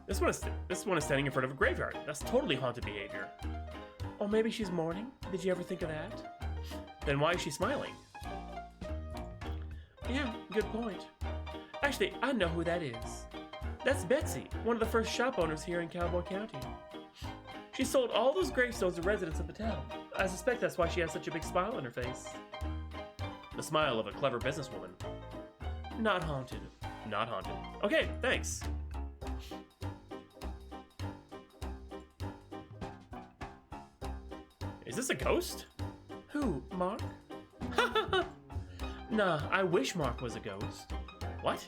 This one is standing in front of a graveyard. That's totally haunted behavior. Or maybe she's mourning. Did you ever think of that? Then why is she smiling? Yeah, good point. Actually, I know who that is. That's Betsy, one of the first shop owners here in Cowboy County. She sold all those gravestones to residents of the town. I suspect that's why she has such a big smile on her face. The smile of a clever businesswoman. Not haunted. Not haunted. Okay, thanks. Is this a ghost? Who, Mark? Nah, I wish Mark was a ghost. What?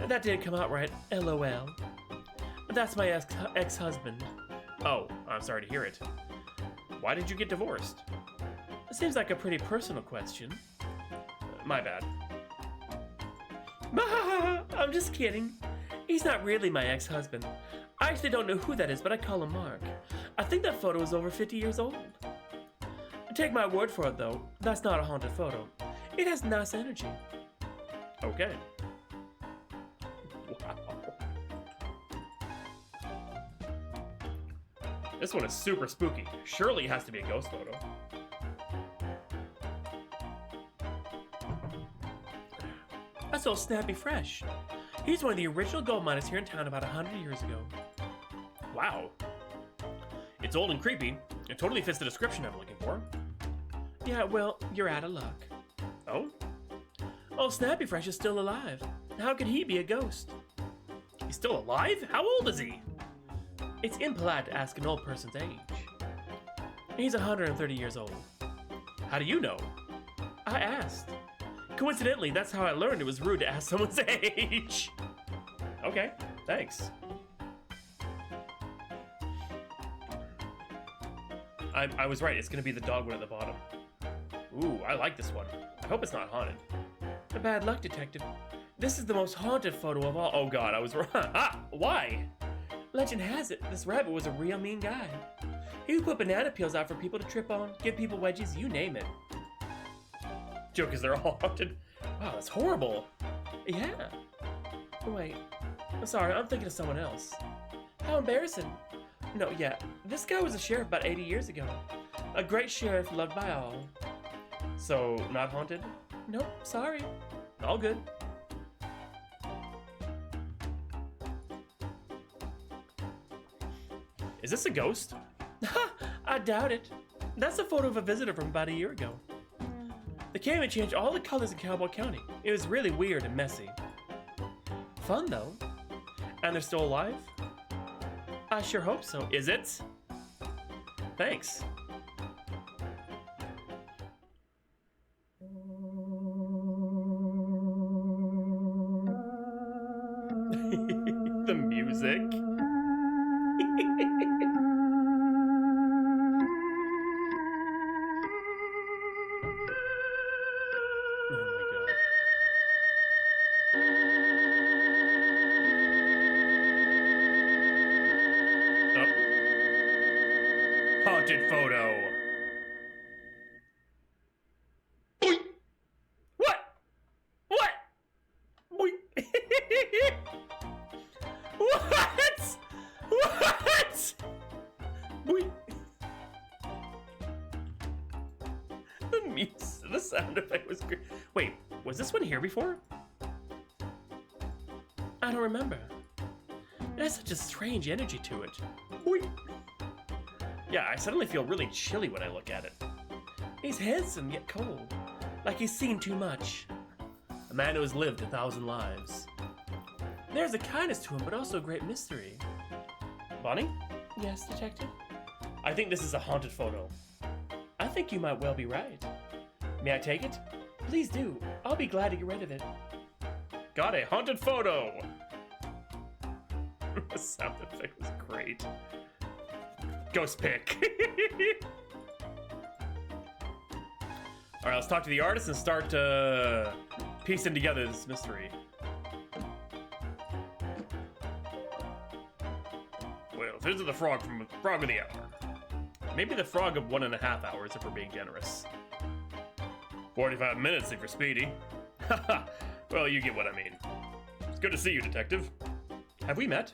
That didn't come out right, LOL. That's my ex-husband. Oh, I'm sorry to hear it. Why did you get divorced? It seems like a pretty personal question. My bad. I'm just kidding. He's not really my ex-husband. I actually don't know who that is, but I call him Mark. I think that photo is over 50 years old. Take my word for it, though. That's not a haunted photo. It has nice energy. Okay. Wow. This one is super spooky. Surely it has to be a ghost photo. That's old Snappy Fresh. He's one of the original gold miners here in town about 100 years ago. Wow. It's old and creepy. It totally fits the description I'm looking for. Yeah, well, you're out of luck. Oh? Oh, Snappy Fresh is still alive. How could he be a ghost? He's still alive? How old is he? It's impolite to ask an old person's age. He's 130 years old. How do you know? I asked. Coincidentally, that's how I learned it was rude to ask someone's age. Okay, thanks. I was right, it's gonna be the dog one at the bottom. Ooh, I like this one. I hope it's not haunted. A bad luck, detective. This is the most haunted photo of all. Oh god, I was wrong. Ah, why? Legend has it, this rabbit was a real mean guy. He would put banana peels out for people to trip on, give people wedgies, you name it. Joke is they're all haunted. Wow, that's horrible. Yeah. Wait, I'm sorry, I'm thinking of someone else. How embarrassing. No, yeah, this guy was a sheriff about 80 years ago. A great sheriff loved by all. So, not haunted? Nope, sorry. All good. Is this a ghost? I doubt it. That's a photo of a visitor from about a year ago. The camera changed all the colors in Cowboy County. It was really weird and messy. Fun though. And they're still alive? I sure hope so. Is it? Thanks. The music. Haunted photo. Boing. What? What? Boing. What? What? Boing. The sound effect was great. Wait, was this one here before? I don't remember. It has such a strange energy to it. Boing. Yeah, I suddenly feel really chilly when I look at it. He's handsome yet cold, like he's seen too much. A man who has lived 1,000 lives. There's a kindness to him, but also a great mystery. Bonnie? Yes, detective? I think this is a haunted photo. I think you might well be right. May I take it? Please do. I'll be glad to get rid of it. Got a haunted photo! The sound effect was great. Ghost pick. Alright, let's talk to the artist and start piecing together this mystery. Well, this is the frog from Frog of the Hour. Maybe the frog of 1.5 hours if we're being generous. 45 minutes if you're speedy. Haha, well, you get what I mean. It's good to see you, detective. Have we met?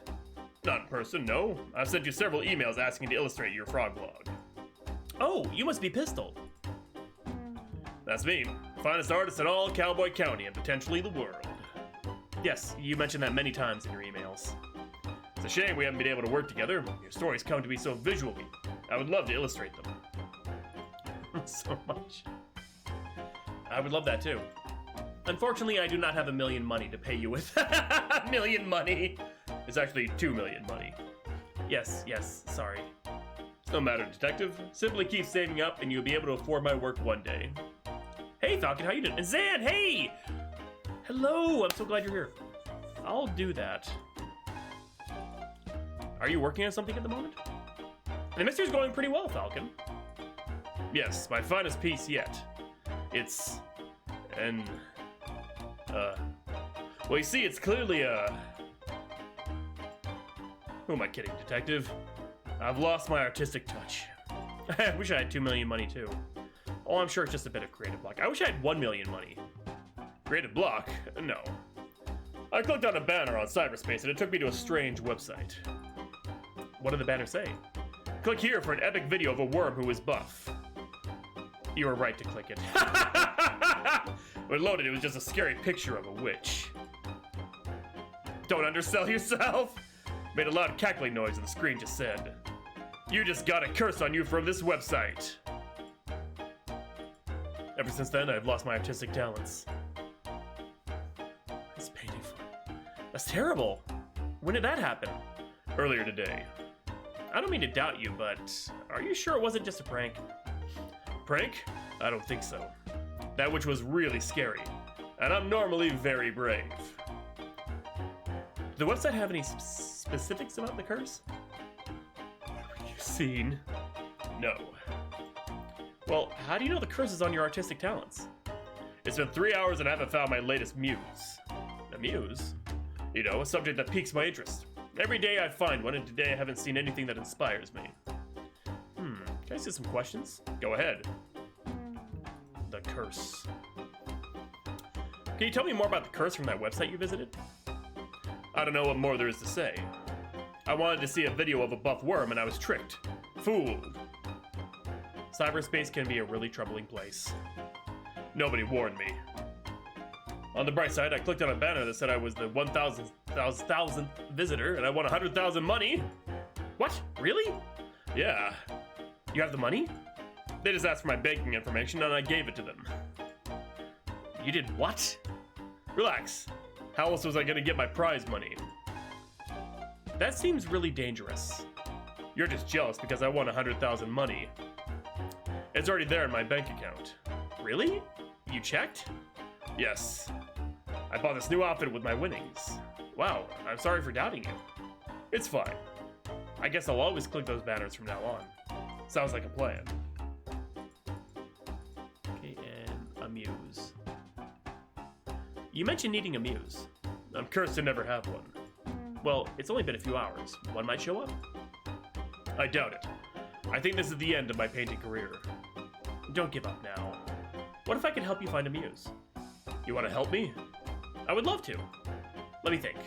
Not in person, no. I've sent you several emails asking to illustrate your frog blog. Oh, you must be Pistol. That's me. Finest artist in all Cowboy County and potentially the world. Yes, you mentioned that many times in your emails. It's a shame we haven't been able to work together. Your stories come to me so visually. I would love to illustrate them. So much. I would love that too. Unfortunately, I do not have $1 million money to pay you with. $1 million money! It's actually $2 million money. Yes, sorry. It's no matter, detective. Simply keep saving up and you'll be able to afford my work one day. Hey, Falcon, how you doing? And Zan, hey! Hello, I'm so glad you're here. I'll do that. Are you working on something at the moment? The mystery's going pretty well, Falcon. Yes, my finest piece yet. It's... well, you see, it's clearly, Who am I kidding, detective? I've lost my artistic touch. I wish I had $2 million money, too. Oh, I'm sure it's just a bit of creative block. I wish I had $1 million money. Creative block? No. I clicked on a banner on cyberspace and it took me to a strange website. What did the banner say? Click here for an epic video of a worm who is buff. You were right to click it. When loaded, it was just a scary picture of a witch. Don't undersell yourself! Made a loud cackling noise and the screen just said, "You just got a curse on you from this website." Ever since then, I've lost my artistic talents. It's painting fun. That's terrible. When did that happen? Earlier today. I don't mean to doubt you, but are you sure it wasn't just a prank? Prank? I don't think so. That witch was really scary, and I'm normally very brave. Did the website have any specifics about the curse? What have you seen? No. Well, how do you know the curse is on your artistic talents? It's been 3 hours and I haven't found my latest muse. A muse? You know, a subject that piques my interest. Every day I find one, and today I haven't seen anything that inspires me. Can I ask you some questions? Go ahead. The curse. Can you tell me more about the curse from that website you visited? I don't know what more there is to say. I wanted to see a video of a buff worm and I was tricked. Fooled. Cyberspace can be a really troubling place. Nobody warned me. On the bright side, I clicked on a banner that said I was the 1,000th visitor and I won 100,000 money. What? Really? Yeah. You have the money? They just asked for my banking information and I gave it to them. You did what? Relax. How else was I gonna get my prize money? That seems really dangerous. You're just jealous because I won 100,000 money. It's already there in my bank account. Really? You checked? Yes. I bought this new outfit with my winnings. Wow, I'm sorry for doubting you. It's fine. I guess I'll always click those banners from now on. Sounds like a plan. Okay, and a muse. You mentioned needing a muse. I'm cursed to never have one. Well, it's only been a few hours. One might show up. I doubt it. I think this is the end of my painting career. Don't give up now. What if I could help you find a muse? You want to help me? I would love to. Let me think.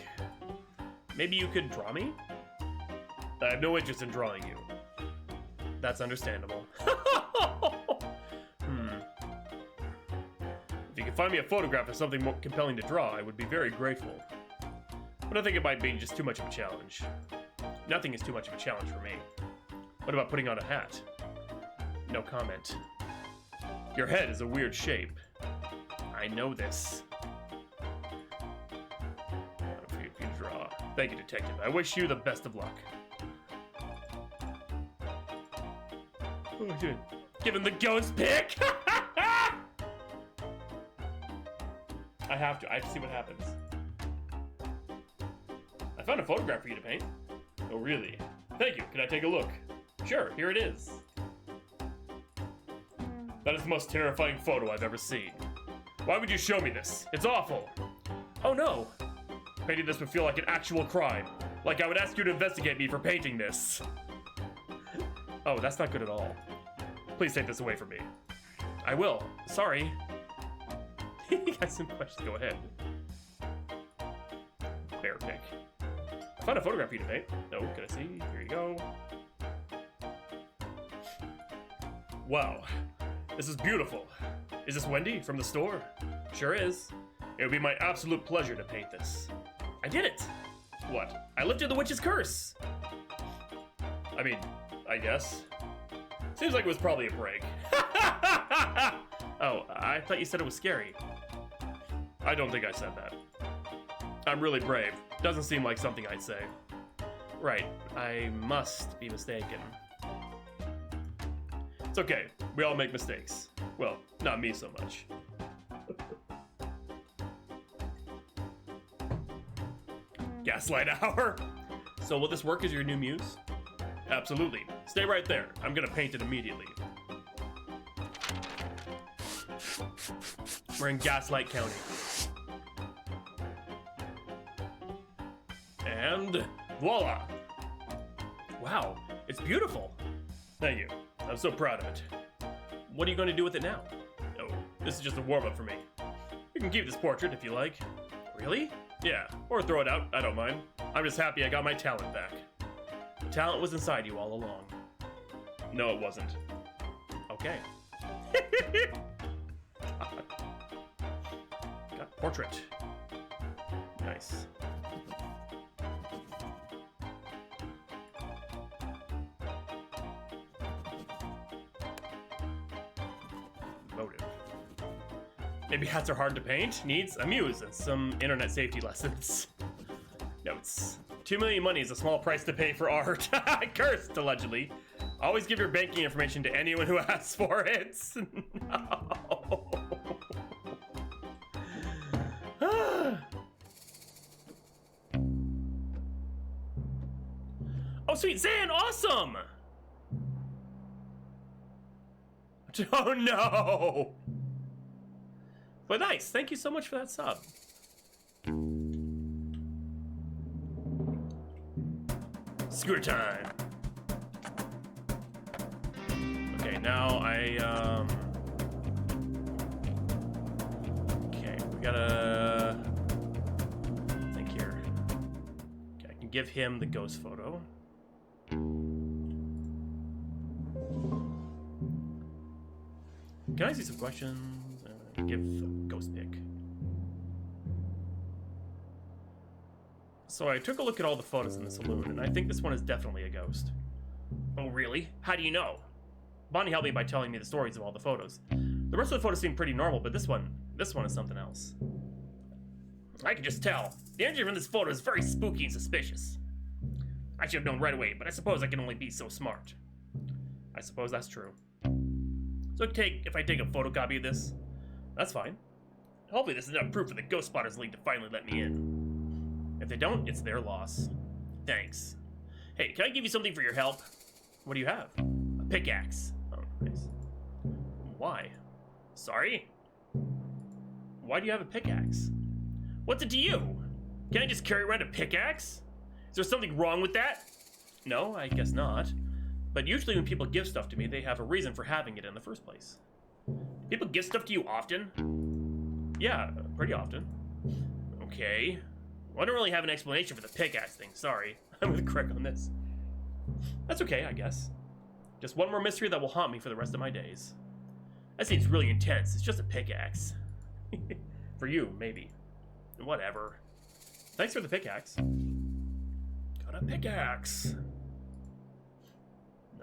Maybe you could draw me? I have no interest in drawing you. That's understandable. If you could find me a photograph of something more compelling to draw, I would be very grateful. But I think it might be just too much of a challenge. Nothing is too much of a challenge for me. What about putting on a hat? No comment. Your head is a weird shape. I know this. If you draw. Thank you, detective. I wish you the best of luck. Oh, dude. Give him the ghost pick! I have to see what happens. I found a photograph for you to paint. Oh, really? Thank you. Can I take a look? Sure, here it is. That is the most terrifying photo I've ever seen. Why would you show me this? It's awful. Oh no. Painting this would feel like an actual crime. Like I would ask you to investigate me for painting this. Oh, that's not good at all. Please take this away from me. I will. Sorry. You got some questions? Go ahead. Bear pick. Found a photograph for you to paint. No, can I see? Here you go. Wow, this is beautiful. Is this Wendy from the store? Sure is. It would be my absolute pleasure to paint this. I did it! What? I lifted the witch's curse! I mean, I guess. Seems like it was probably a break. Oh, I thought you said it was scary. I don't think I said that. I'm really brave. Doesn't seem like something I'd say. Right, I must be mistaken. It's okay, we all make mistakes. Well, not me so much. Gaslight hour? So will this work as your new muse? Absolutely. Stay right there. I'm gonna paint it immediately. We're in Gaslight County. And voila! Wow, it's beautiful. Thank you. I'm so proud of it. What are you going to do with it now? Oh, this is just a warm-up for me. You can keep this portrait if you like. Really? Yeah, or throw it out, I don't mind. I'm just happy I got my talent back. The talent was inside you all along. No, it wasn't. Okay. Got portrait. Nice. Motive. Maybe hats are hard to paint, needs a muse, and some internet safety lessons. Notes. 2 million money is a small price to pay for art. Cursed, allegedly. Always give your banking information to anyone who asks for it. No. Oh, sweet Zan, awesome! Oh no! But nice, thank you so much for that sub. Scooter time. Okay, now okay, we gotta think here. Okay, I can give him the ghost photo. Can I see some questions? Give a ghost pic. So I took a look at all the photos in the saloon, and I think this one is definitely a ghost. Oh, really? How do you know? Bonnie helped me by telling me the stories of all the photos. The rest of the photos seem pretty normal, but this one is something else. I can just tell. The energy from this photo is very spooky and suspicious. I should have known right away, but I suppose I can only be so smart. I suppose that's true. So if I take a photocopy of this, that's fine. Hopefully this is enough proof for the Ghost Spotters League to finally let me in. If they don't, it's their loss. Thanks. Hey, can I give you something for your help? What do you have? A pickaxe. Oh, nice. Why? Sorry? Why do you have a pickaxe? What's it to you? Can I just carry around a pickaxe? Is there something wrong with that? No, I guess not. But usually when people give stuff to me, they have a reason for having it in the first place. People give stuff to you often? Yeah, pretty often. Okay. Well, I don't really have an explanation for the pickaxe thing, sorry. I'm with Craig on this. That's okay, I guess. Just one more mystery that will haunt me for the rest of my days. That seems really intense, it's just a pickaxe. For you, maybe. Whatever. Thanks for the pickaxe. Got a pickaxe.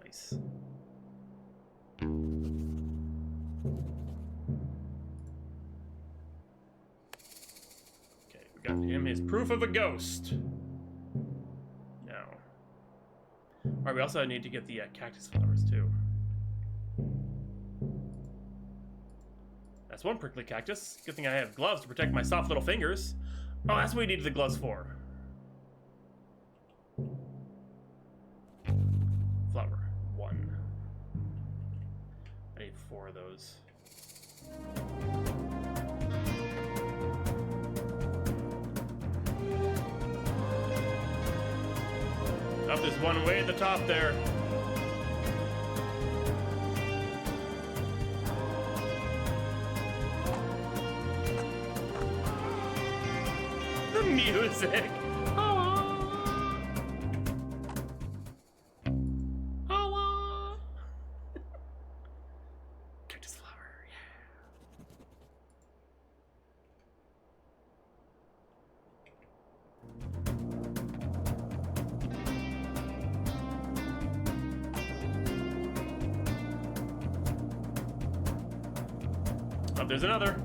Nice. Okay, we got him his proof of a ghost. Now. Alright, we also need to get the cactus flowers too. That's one prickly cactus. Good thing I have gloves to protect my soft little fingers. Oh, that's what we needed the gloves for. Flower. 1. I need 4 of those. Up there's one way at the top there. The music. Oh. Cactus flower, yeah. Oh, there's another.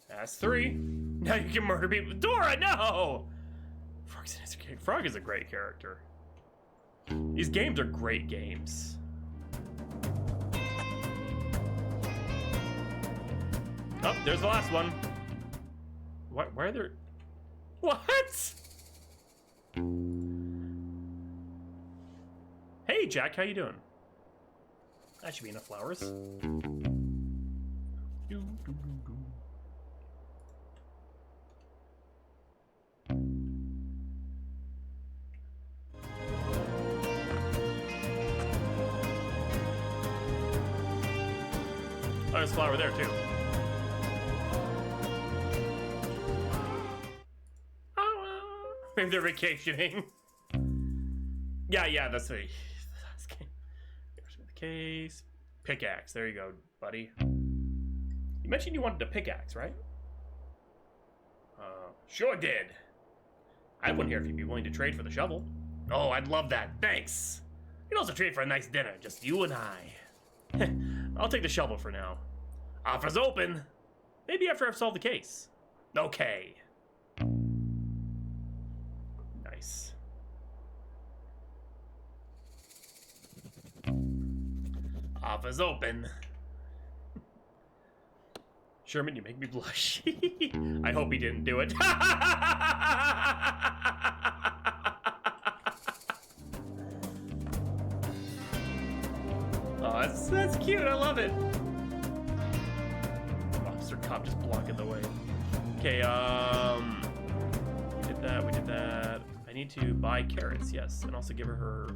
That's 3. Now you can murder people. Dora, no! Frog is a great character. These games are great games. Oh, there's the last one. Why are there... What? Hey, Jack, how you doing? That should be enough flowers. Oh, there's a flower there, too. Maybe they're vacationing. Yeah, that's what the case. Pickaxe, there you go, buddy. You mentioned you wanted a pickaxe, right? Sure did. I have one here if you'd be willing to trade for the shovel. Oh, I'd love that, thanks. You'd also trade for a nice dinner, just you and I. I'll take the shovel for now. Offer's open. Maybe after I've solved the case. Okay. Nice. Offer's open. Sherman, you make me blush. I hope he didn't do it. Oh, that's cute. I love it. Officer Cop just blocking the way. Okay, we did that. I need to buy carrots, yes, and also give her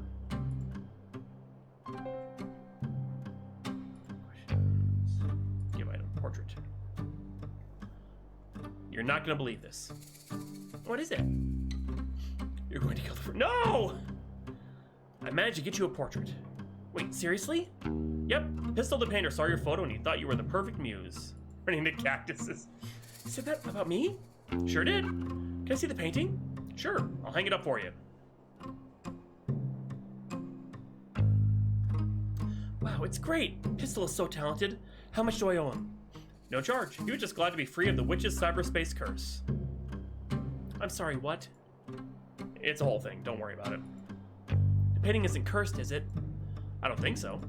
questions. Give item, portrait. You're not gonna believe this. What is it? You're going to kill the No! I managed to get you a portrait. Wait, seriously? Yep, Pistol the Painter saw your photo and he thought you were the perfect muse. Running to cactuses. You said that about me? Sure did. Can I see the painting? Sure, I'll hang it up for you. Wow, it's great. Pistol is so talented. How much do I owe him? No charge. He was just glad to be free of the witch's cyberspace curse. I'm sorry, what? It's a whole thing, don't worry about it. The painting isn't cursed, is it? I don't think so.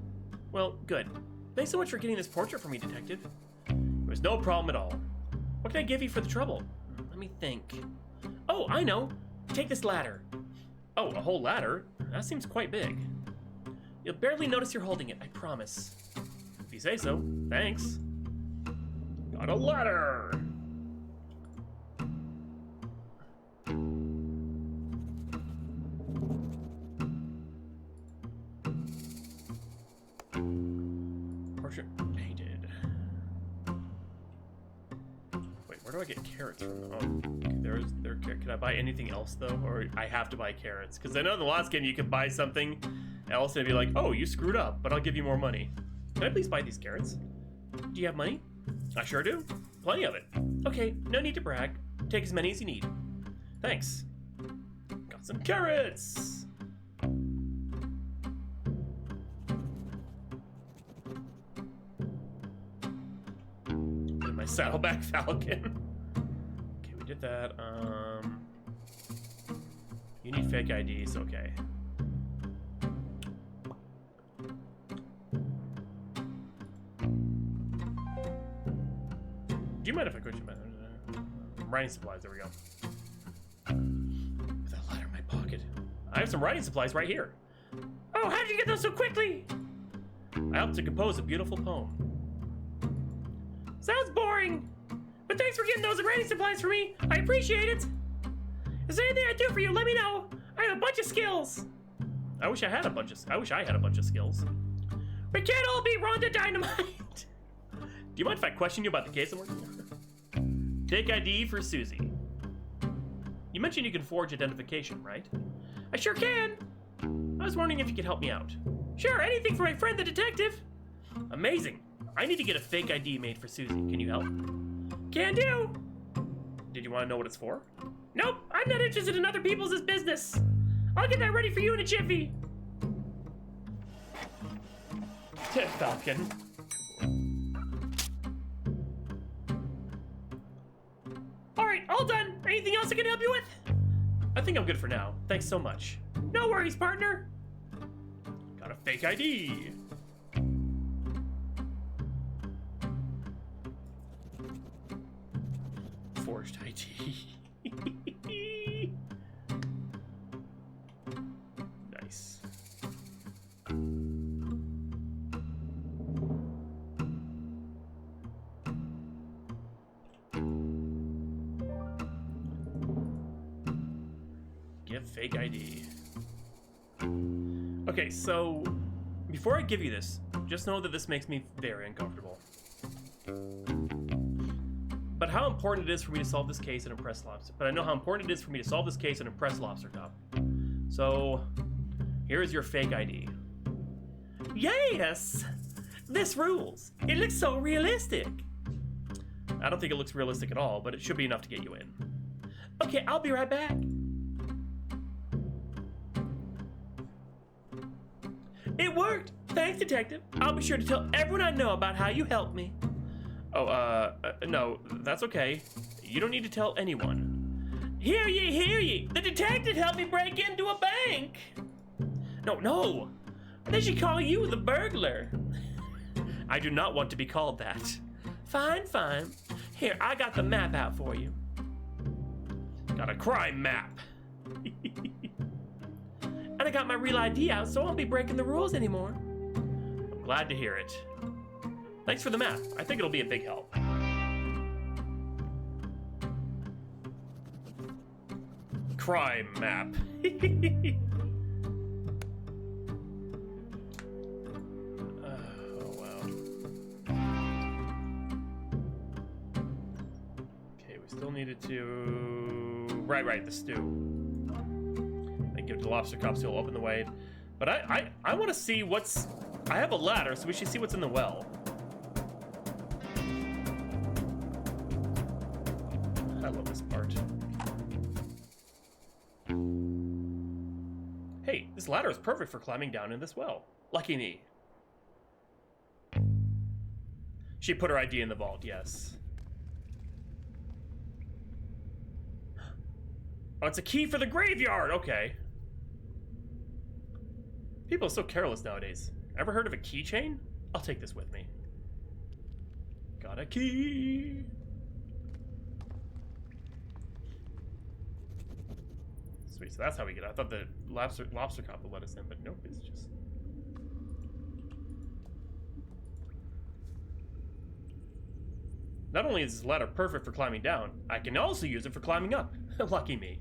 Well, good. Thanks so much for getting this portrait for me, Detective. It was no problem at all. What can I give you for the trouble? Let me think. Oh, I know. Take this ladder. Oh, a whole ladder? That seems quite big. You'll barely notice you're holding it, I promise. If you say so, thanks. Got a ladder! Portrait painted. Wait, where do I get carrots from? Oh, can I buy anything else though? Or I have to buy carrots? Because I know in the last game you could buy something else and be like, oh, you screwed up, but I'll give you more money. Can I please buy these carrots? Do you have money? I sure do. Plenty of it. Okay, no need to brag. Take as many as you need. Thanks. Got some carrots! Get my Saddleback Falcon. Okay, we did that. You need fake IDs, okay. Do you mind if I quit you? Writing supplies, there we go. With that ladder in my pocket. I have some writing supplies right here. Oh, how did you get those so quickly? I helped to compose a beautiful poem. Sounds boring, but thanks for getting those writing supplies for me. I appreciate it. Is there anything I do for you? Let me know. I have a bunch of skills. I wish I had a bunch of skills. We can't all be Rhonda Dynamite. Do you mind if I question you about the case I'm working on? Take ID for Susie. You mentioned you can forge identification, right? I sure can. I was wondering if you could help me out. Sure, anything for my friend the detective. Amazing. I need to get a fake ID made for Susie. Can you help? Can do. Did you want to know what it's for? Nope, I'm not interested in other people's business. I'll get that ready for you in a jiffy. Falcon. Alright, all done. Anything else I can help you with? I think I'm good for now. Thanks so much. No worries, partner. Got a fake ID. Forged ID. Nice. Give fake ID. Okay, so before I give you this, just know that this makes me very uncomfortable. But how important it is for me to solve this case and impress Lobster. But I know how important it is for me to solve this case and impress Lobster Top. So, here's your fake ID. Yes! This rules. It looks so realistic. I don't think it looks realistic at all, but it should be enough to get you in. Okay, I'll be right back. It worked! Thanks, detective. I'll be sure to tell everyone I know about how you helped me. Oh, no, that's okay. You don't need to tell anyone. Hear ye, hear ye! The detective helped me break into a bank! No! They should call you the burglar. I do not want to be called that. Fine. Here, I got the map out for you. Got a crime map. And I got my real ID out, so I won't be breaking the rules anymore. I'm glad to hear it. Thanks for the map. I think it'll be a big help. Crime map. Oh, wow. Okay, we still needed to... Right, the stew. And give it to the lobster cop so he'll open the way. But I want to see what's... I have a ladder, so we should see what's in the well. I love this part. Hey, this ladder is perfect for climbing down in this well. Lucky me. She put her ID in the vault, yes. Oh, it's a key for the graveyard, okay. People are so careless nowadays. Ever heard of a keychain? I'll take this with me. Got a key. Sweet, so that's how we get out. I thought the lobster cop would let us in, but nope, it's just... Not only is this ladder perfect for climbing down, I can also use it for climbing up. Lucky me.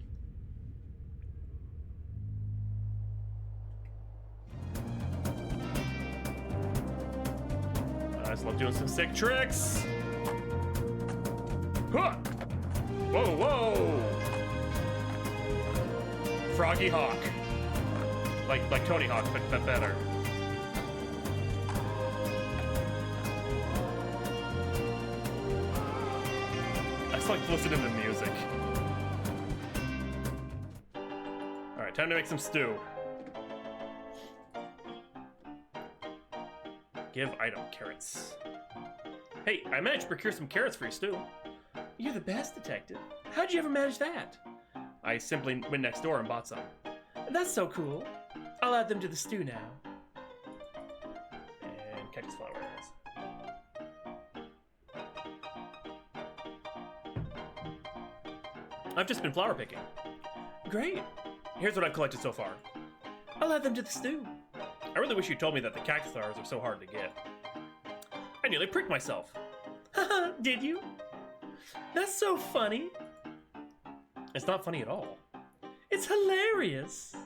I just love doing some sick tricks. Huh! Whoa! Froggy Hawk. Like Tony Hawk, but better. I just like listening to music. Alright, time to make some stew. Give item, carrots. Hey, I managed to procure some carrots for your stew. You're the best, detective. How'd you ever manage that? I simply went next door and bought some. That's so cool. I'll add them to the stew now. And cactus flowers. I've just been flower picking. Great. Here's what I've collected so far. I'll add them to the stew. I really wish you told me that the cactus flowers are so hard to get. I nearly pricked myself. Haha, did you? That's so funny. It's not funny at all. It's hilarious.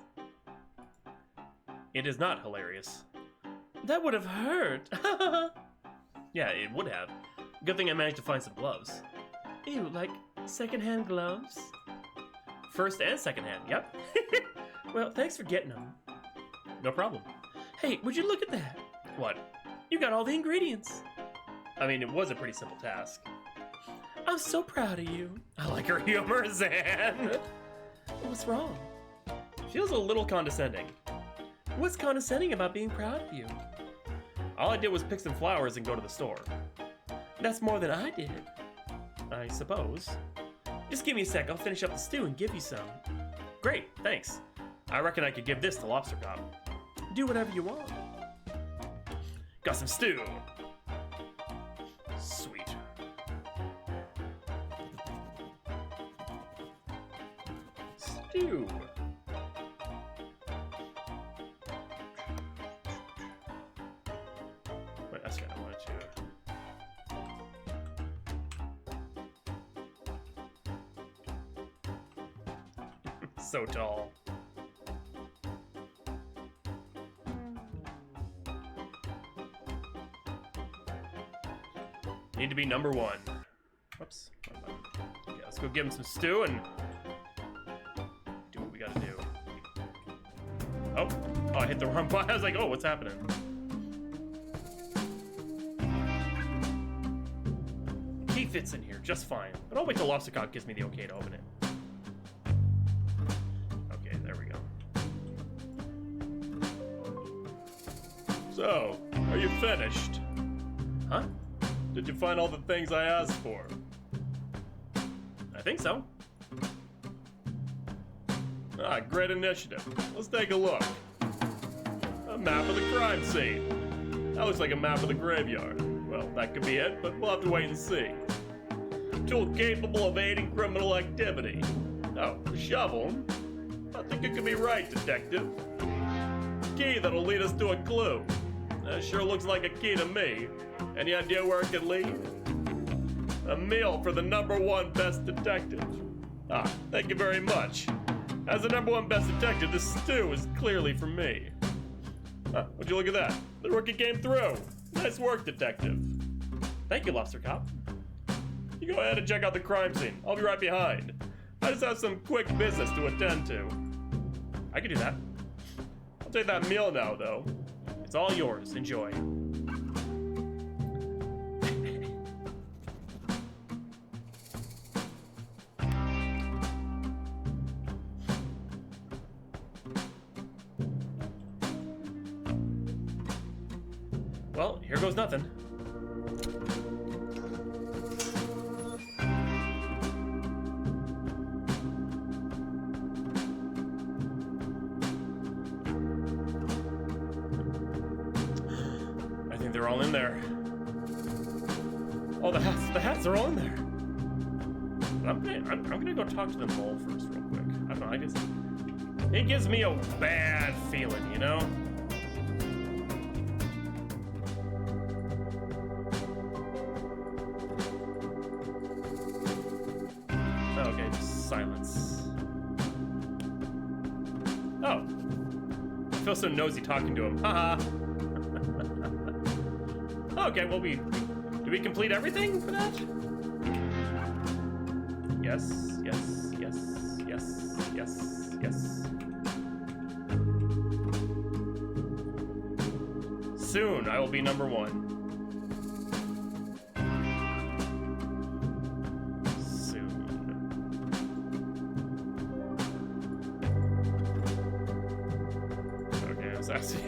It is not hilarious. That would have hurt. Yeah, it would have. Good thing I managed to find some gloves. Ew, like secondhand gloves? First and secondhand, yep. Well, thanks for getting them. No problem. Hey, would you look at that? What? You got all the ingredients. I mean, it was a pretty simple task. I'm so proud of you. I like her humor, Zan. What's wrong? Feels a little condescending. What's condescending about being proud of you? All I did was pick some flowers and go to the store. That's more than I did. I suppose. Just give me a sec, I'll finish up the stew and give you some. Great, thanks. I reckon I could give this to Lobster Cop. Do whatever you want. Got some stew. Sweet. Stew. Wait, that's what I wanted to. So tall. Need to be number one. Whoops. Yeah, let's go give him some stew and do what we gotta do. Oh, I hit the wrong button. I was like, oh, what's happening? Key fits in here just fine, but I'll wait till Lobster Cop gives me the okay to open it. Okay, there we go. So, are you finished? Huh? Did you find all the things I asked for? I think so. Ah, great initiative. Let's take a look. A map of the crime scene. That looks like a map of the graveyard. Well, that could be it, but we'll have to wait and see. Tool capable of aiding criminal activity. Oh, the shovel? I think you could be right, detective. Key that'll lead us to a clue. That sure looks like a key to me. Any idea where it could lead? A meal for the #1 best detective. Ah, thank you very much. As the #1 best detective, this stew is clearly for me. Would you look at that? The rookie came through. Nice work, detective. Thank you, Lobster Cop. You go ahead and check out the crime scene. I'll be right behind. I just have some quick business to attend to. I can do that. I'll take that meal now, though. It's all yours. Enjoy. Well, here goes nothing. I think they're all in there. Oh, the hats are all in there. I'm gonna go talk to the mole first real quick. I don't know, I just... It gives me a bad feeling, you know? Okay, just silence. Oh. I feel so nosy talking to him. Haha. Okay, well, did we complete everything for that? Yes, yes, yes, yes, yes, yes. Soon, I will be #1.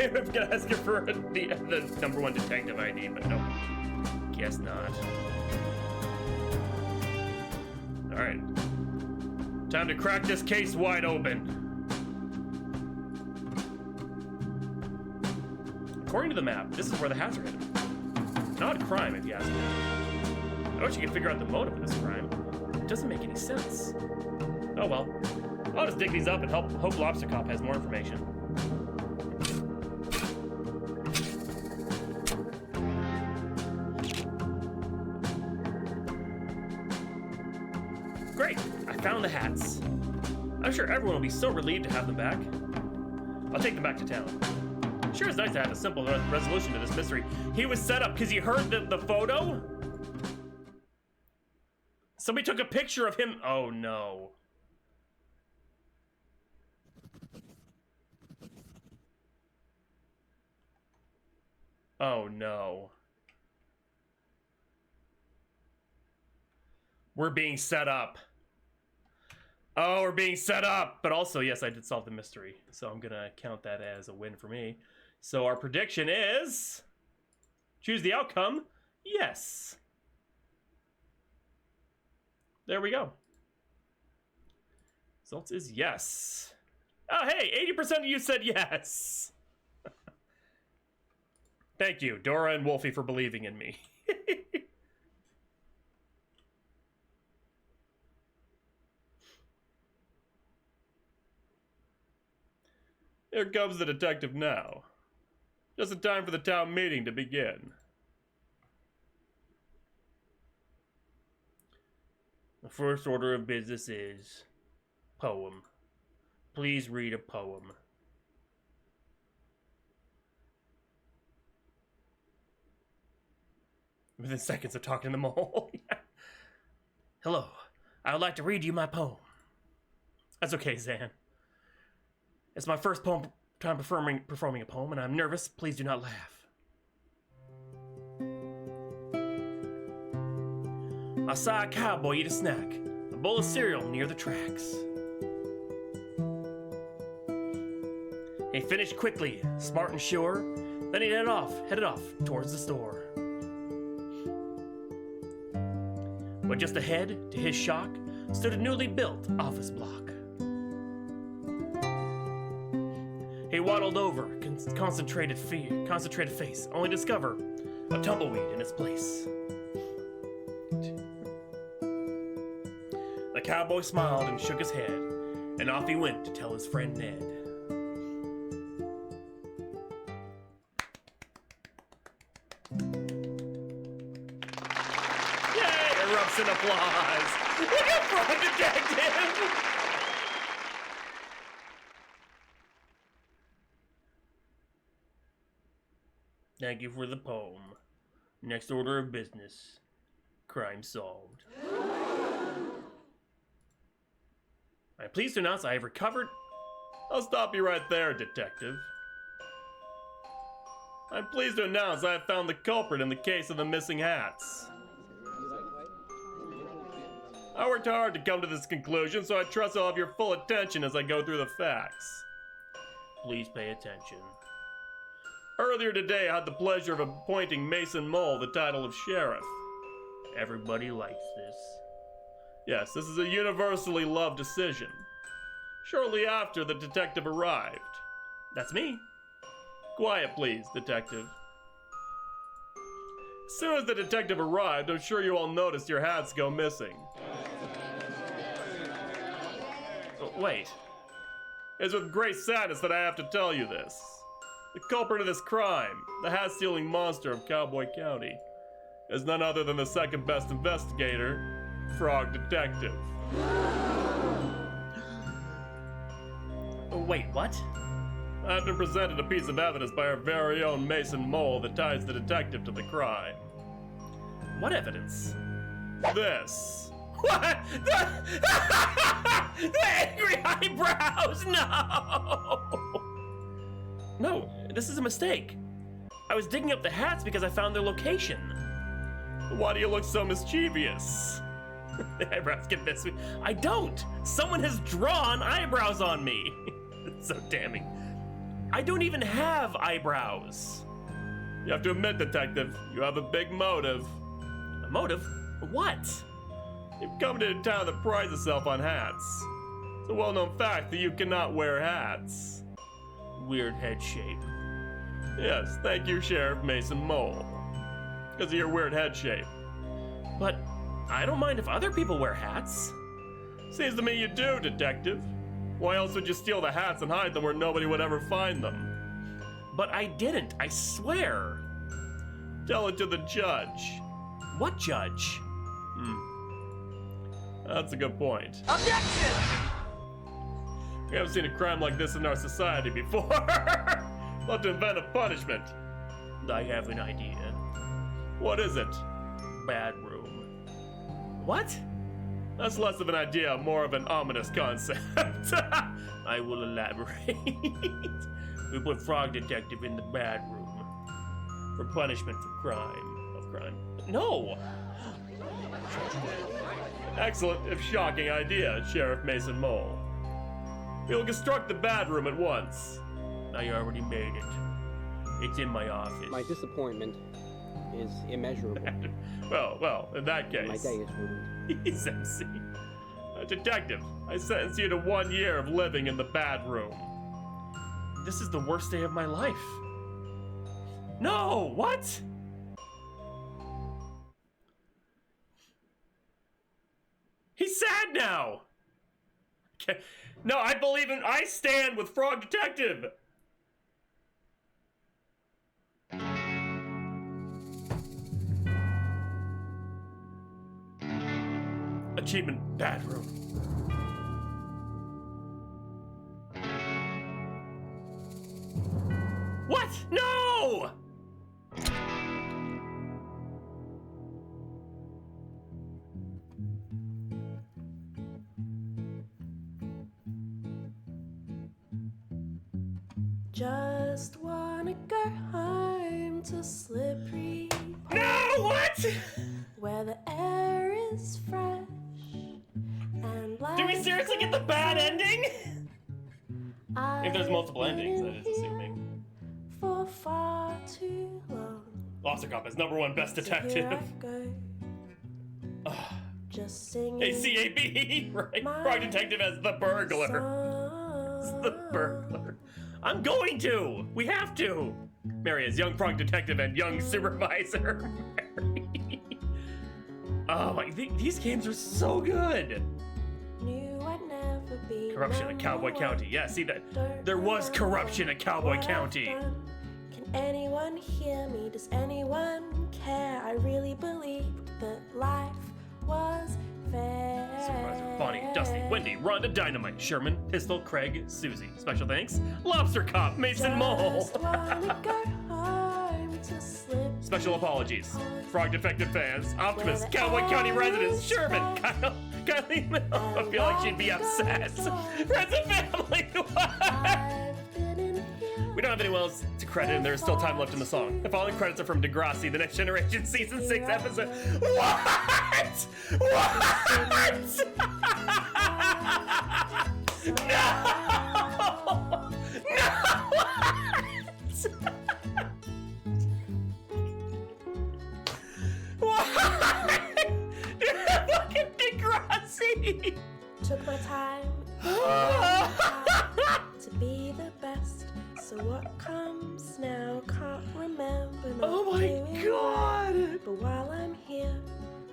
I'm gonna ask you for the #1 detective ID, but no, guess not. All right, time to crack this case wide open. According to the map, this is where the hats are hidden. An odd crime, if you ask me. I wish you could figure out the motive of this crime. It doesn't make any sense. Oh well, I'll just dig these up and hope Lobster Cop has more information. Great! I found the hats. I'm sure everyone will be so relieved to have them back. I'll take them back to town. Sure is nice to have a simple resolution to this mystery. He was set up because he heard the photo? Somebody took a picture of him. Oh no. Oh no. We're being set up. Oh, we're being set up. But also, yes, I did solve the mystery. So I'm gonna count that as a win for me. So our prediction is... choose the outcome. Yes. There we go. Results is yes. Oh, hey, 80% of you said yes. Thank you, Dora and Wolfie, for believing in me. Here comes the detective now. Just in time for the town meeting to begin. The first order of business is poem. Please read a poem. Within seconds of talking to them all. Hello, I would like to read you my poem. That's okay, Zan. It's my first time performing a poem, and I'm nervous. Please do not laugh. I saw a cowboy eat a snack, a bowl of cereal near the tracks. He finished quickly, smart and sure, then he headed off towards the store. But just ahead, to his shock, stood a newly built office block. He waddled over, concentrated face, only to discover a tumbleweed in its place. The cowboy smiled and shook his head, and off he went to tell his friend Ned. Yay! Erupts in applause! Look at Frog Detective! Thank you for the poem. Next order of business. Crime solved. I'm pleased to announce I have recovered... I'll stop you right there, detective. I'm pleased to announce I have found the culprit in the case of the missing hats. I worked hard to come to this conclusion, so I trust I'll have your full attention as I go through the facts. Please pay attention. Earlier today, I had the pleasure of appointing Mason Mole the title of sheriff. Everybody likes this. Yes, this is a universally loved decision. Shortly after, the detective arrived. That's me. Quiet, please, detective. As soon as the detective arrived, I'm sure you all noticed your hats go missing. Oh, wait. It's with great sadness that I have to tell you this. The culprit of this crime, the hat-stealing monster of Cowboy County, is none other than the second best investigator, Frog Detective. Wait, what? I've been presented a piece of evidence by our very own Mason Mole that ties the detective to the crime. What evidence? This. What? The angry eyebrows! No! No, this is a mistake. I was digging up the hats because I found their location. Why do you look so mischievous? The eyebrows can miss me. I don't! Someone has drawn eyebrows on me. It's so damning. I don't even have eyebrows. You have to admit, detective, you have a big motive. A motive? What? You've come to a town that prides itself on hats. It's a well-known fact that you cannot wear hats. Weird head shape. Yes, thank you, Sheriff Mason Mole. Because of your weird head shape. But I don't mind if other people wear hats. Seems to me you do, detective. Why else would you steal the hats and hide them where nobody would ever find them? But I didn't, I swear. Tell it to the judge. What judge? That's a good point. Objection! We haven't seen a crime like this in our society before. We'll have to invent a punishment. I have an idea. What is it? Bad room. What? That's less of an idea, more of an ominous concept. I will elaborate. We put Frog Detective in the bad room. for punishment of crime. No! Excellent, if shocking idea, Sheriff Mason Mole. We'll construct the bad room at once. I already made it. It's in my office. My disappointment is immeasurable. Well, in that case. My day is ruined. He's MC. Detective, I sentence you to 1 year of living in the bad room. This is the worst day of my life. No, what? He's sad now. Okay. No, I believe in. I stand with Frog Detective. Achievement, bad room. What? No! Just wanna go home to Slippery Pond, No, what? where the air is fresh and Do we seriously get the bad ending? If there's multiple I've endings, been that is assuming. for far too long. Officer Cop is #1 best So detective. here I go, just singing Hey, CAB, right? my Frog Detective as the burglar. song. It's the burglar. I'm going to. We have to. Mary is young Frog Detective and young supervisor. Mary. Oh my! These games are so good. Knew I'd never be Corruption at Cowboy number County. one. Yeah, see that? Don't There was know corruption at Cowboy what I've County. done. Can anyone hear me? Does anyone care? I really believed that life was fair. Supervisor Bonnie, Dusty, Wendy, Rhonda, Dynamite, Sherman, Pistol, Craig, Susie. Special thanks, Lobster Cop, Mason Mole. Just wanna go home to Slippery Special apologies, Pond, Frog Defective fans, Optimus, where the Cowboy County air residents, is Sherman, fresh Kylie Mill. I feel like she'd be upset. Friends and family. I've been in here. We don't have anyone else to credit, and there's still time left in the song. The following credits are from Degrassi, The Next Generation Season 6 episode. What? What? No! No! What? Fucking Degrassi! Took my time to be the best. So what comes now? Can't remember. Not Oh my doing god! right. But while I'm here,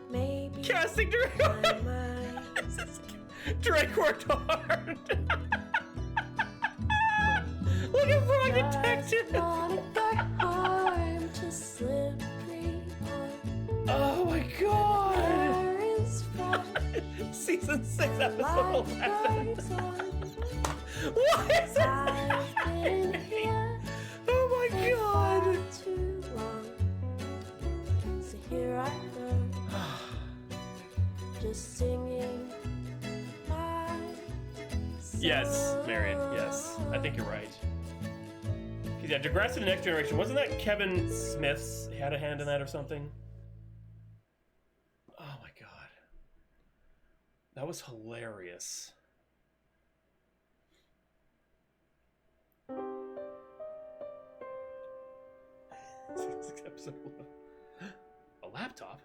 maybe Casting I director! might. Drake worked hard! Look at Frog Detective! Just wanna go home to Slippery Pond. Oh my god! Air is fresh. Season 6, episode Life 11. goes on. What is this? I've been here Oh my for god! far too long. So here I go, just singing my song. Yes, Marion, yes. I think you're right. 'Cause yeah, Degrassi The Next Generation, wasn't that Kevin Smith's had a hand in that or something? Oh my god. That was hilarious. Episode 11. A laptop?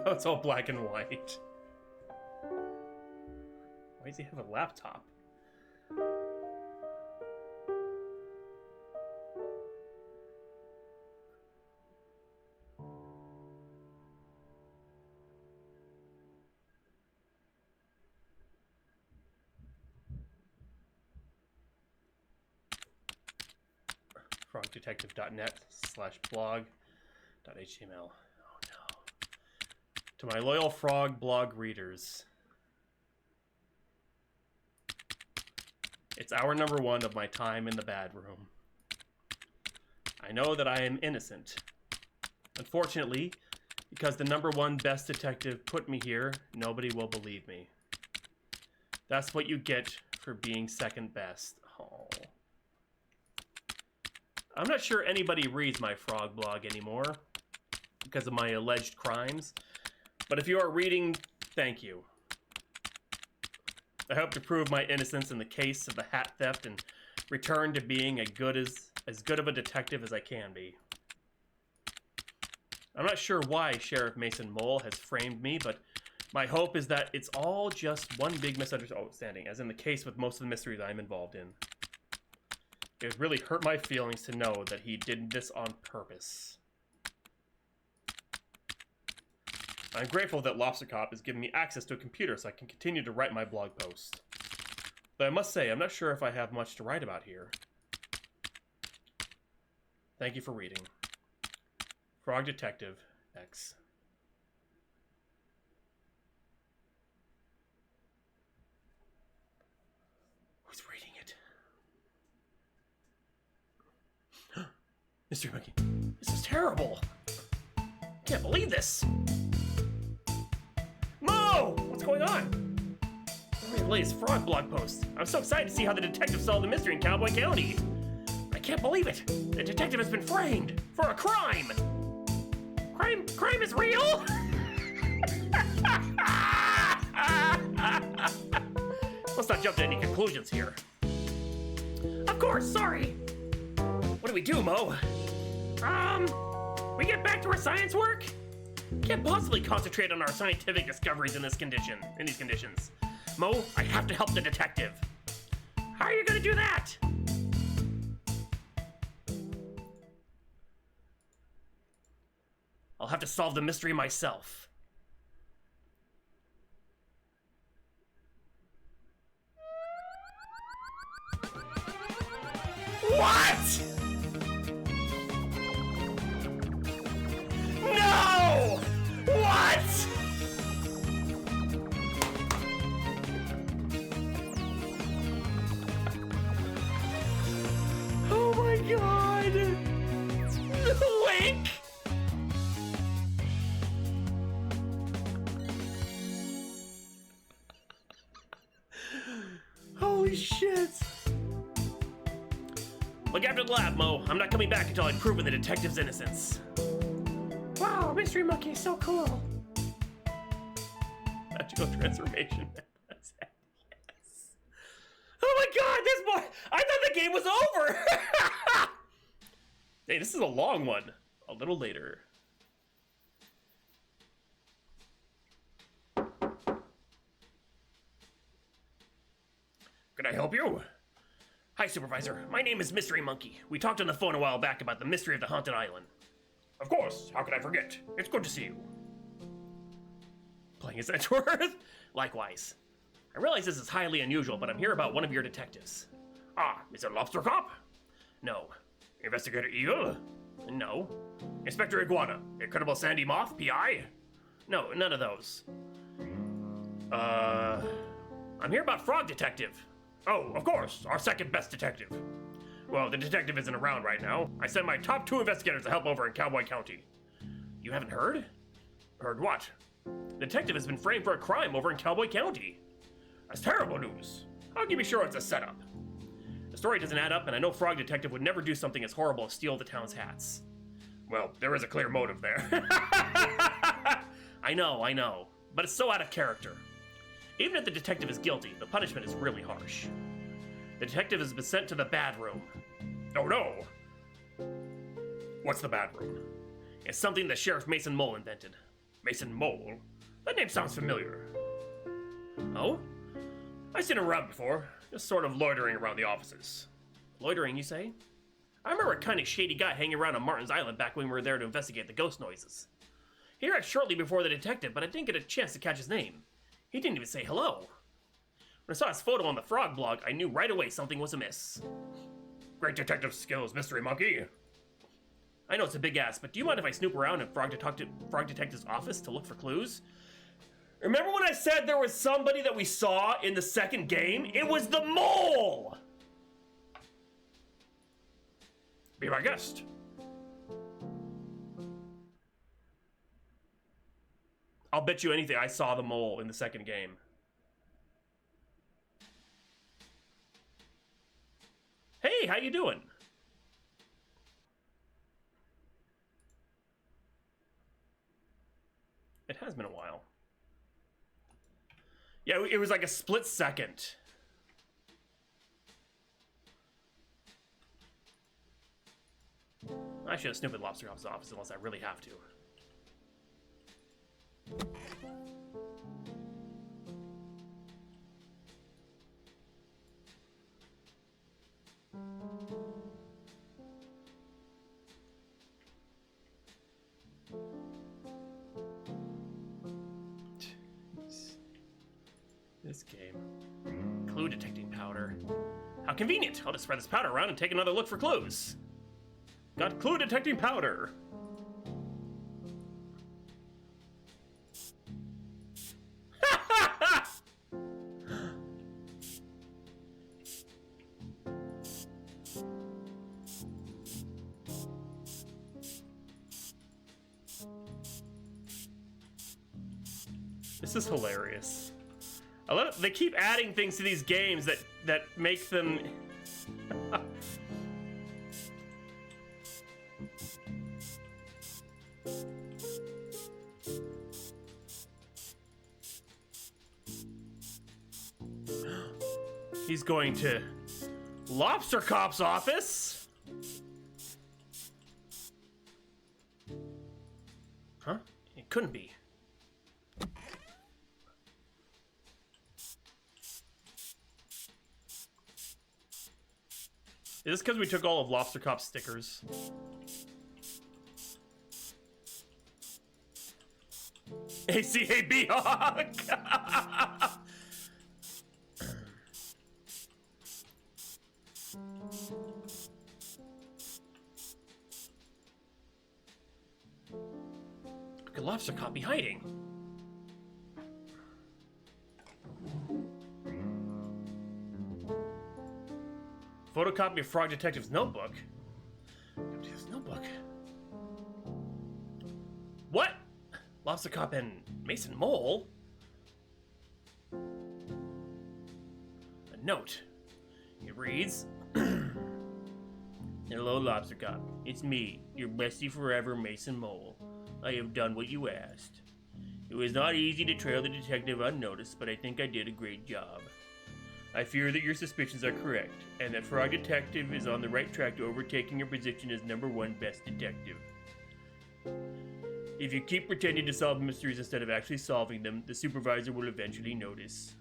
That's all black and white. Why does he have a laptop? frogdetective.net/blog.html. Oh no. To my loyal frog blog readers, it's hour number 1 of my time in the bad room. I know that I am innocent. Unfortunately, because the #1 best detective put me here, nobody will believe me. That's what you get for being second best. Oh. I'm not sure anybody reads my frog blog anymore because of my alleged crimes. But if you are reading, thank you. I hope to prove my innocence in the case of the hat theft and return to being as good of a detective as I can be. I'm not sure why Sheriff Mason Mole has framed me, but my hope is that it's all just one big misunderstanding, as in the case with most of the mysteries I'm involved in. It would really hurt my feelings to know that he did this on purpose. I'm grateful that Lobster Cop has given me access to a computer so I can continue to write my blog posts. But I must say, I'm not sure if I have much to write about here. Thank you for reading. Frog Detective X. Who's reading it? Mr. Monkey, this is terrible. Can't believe this. Mo! What's going on? Read the latest frog blog post. I'm so excited to see how the detective solved the mystery in Cowboy County. I can't believe it. The detective has been framed for a crime. Crime is real? Let's not jump to any conclusions here. Of course, sorry. What do we do, Mo? We get back to our science work? Can't possibly concentrate on our scientific discoveries in these conditions. Mo, I have to help the detective. How are you gonna do that? I'll have to solve the mystery myself. What? No! What? Oh my god! Link! Holy shit! Look after the lab, Mo. I'm not coming back until I've proven the detective's innocence. Wow, Mystery Monkey is so cool. Magical transformation. Yes. Oh my god, this boy! I thought the game was over! Hey, this is a long one. A little later. Can I help you? Hi, Supervisor. My name is Mystery Monkey. We talked on the phone a while back about the mystery of the haunted island. Of course. How could I forget? It's good to see you. Playing as Edgeworth? Likewise. I realize this is highly unusual, but I'm here about one of your detectives. Ah, is it Lobster Cop? No. Investigator Eagle? No. Inspector Iguana? Incredible Sandy Moth? PI? No, none of those. I'm here about Frog Detective. Oh, of course, our second best detective. Well, the detective isn't around right now. I sent my top 2 investigators to help over in Cowboy County. You haven't heard? Heard what? The detective has been framed for a crime over in Cowboy County. That's terrible news. How can you be sure it's a setup? The story doesn't add up, and I know Frog Detective would never do something as horrible as steal the town's hats. Well, there is a clear motive there. I know, but it's so out of character. Even if the detective is guilty, the punishment is really harsh. The detective has been sent to the bad room. Oh no! What's the bad room? It's something that Sheriff Mason Mole invented. Mason Mole? That name sounds familiar. Oh? I've seen him around before, just sort of loitering around the offices. Loitering, you say? I remember a kind of shady guy hanging around on Martin's Island back when we were there to investigate the ghost noises. He arrived shortly before the detective, but I didn't get a chance to catch his name. He didn't even say hello. When I saw his photo on the Frog blog, I knew right away something was amiss. Great detective skills, Mystery Monkey. I know it's a big ask, but do you mind if I snoop around in Frog Detective's office to look for clues? Remember when I said there was somebody that we saw in the second game? It was the mole! Be my guest. I'll bet you anything I saw the mole in the second game. Hey, how you doing? It has been a while. Yeah, it was like a split second. I should have snooped at Lobster Cop's office unless I really have to. This game. Clue detecting powder. How convenient! I'll just spread this powder around and take another look for clues. Got clue detecting powder. This is hilarious. I love it. They keep adding things to these games that make them. He's going to Lobster Cop's office. Huh? It couldn't be. Is this because we took all of Lobster Cop's stickers? ACAB Hawk! Could Lobster Cop be hiding? Photocopy of Frog Detective's notebook? His notebook? What? Lobster Cop and Mason Mole? A note. It reads, Hello, Lobster Cop. It's me, your bestie forever, Mason Mole. I have done what you asked. It was not easy to trail the detective unnoticed, but I think I did a great job. I fear that your suspicions are correct, and that Frog Detective is on the right track to overtaking your position as #1 best detective. If you keep pretending to solve mysteries instead of actually solving them, the supervisor will eventually notice.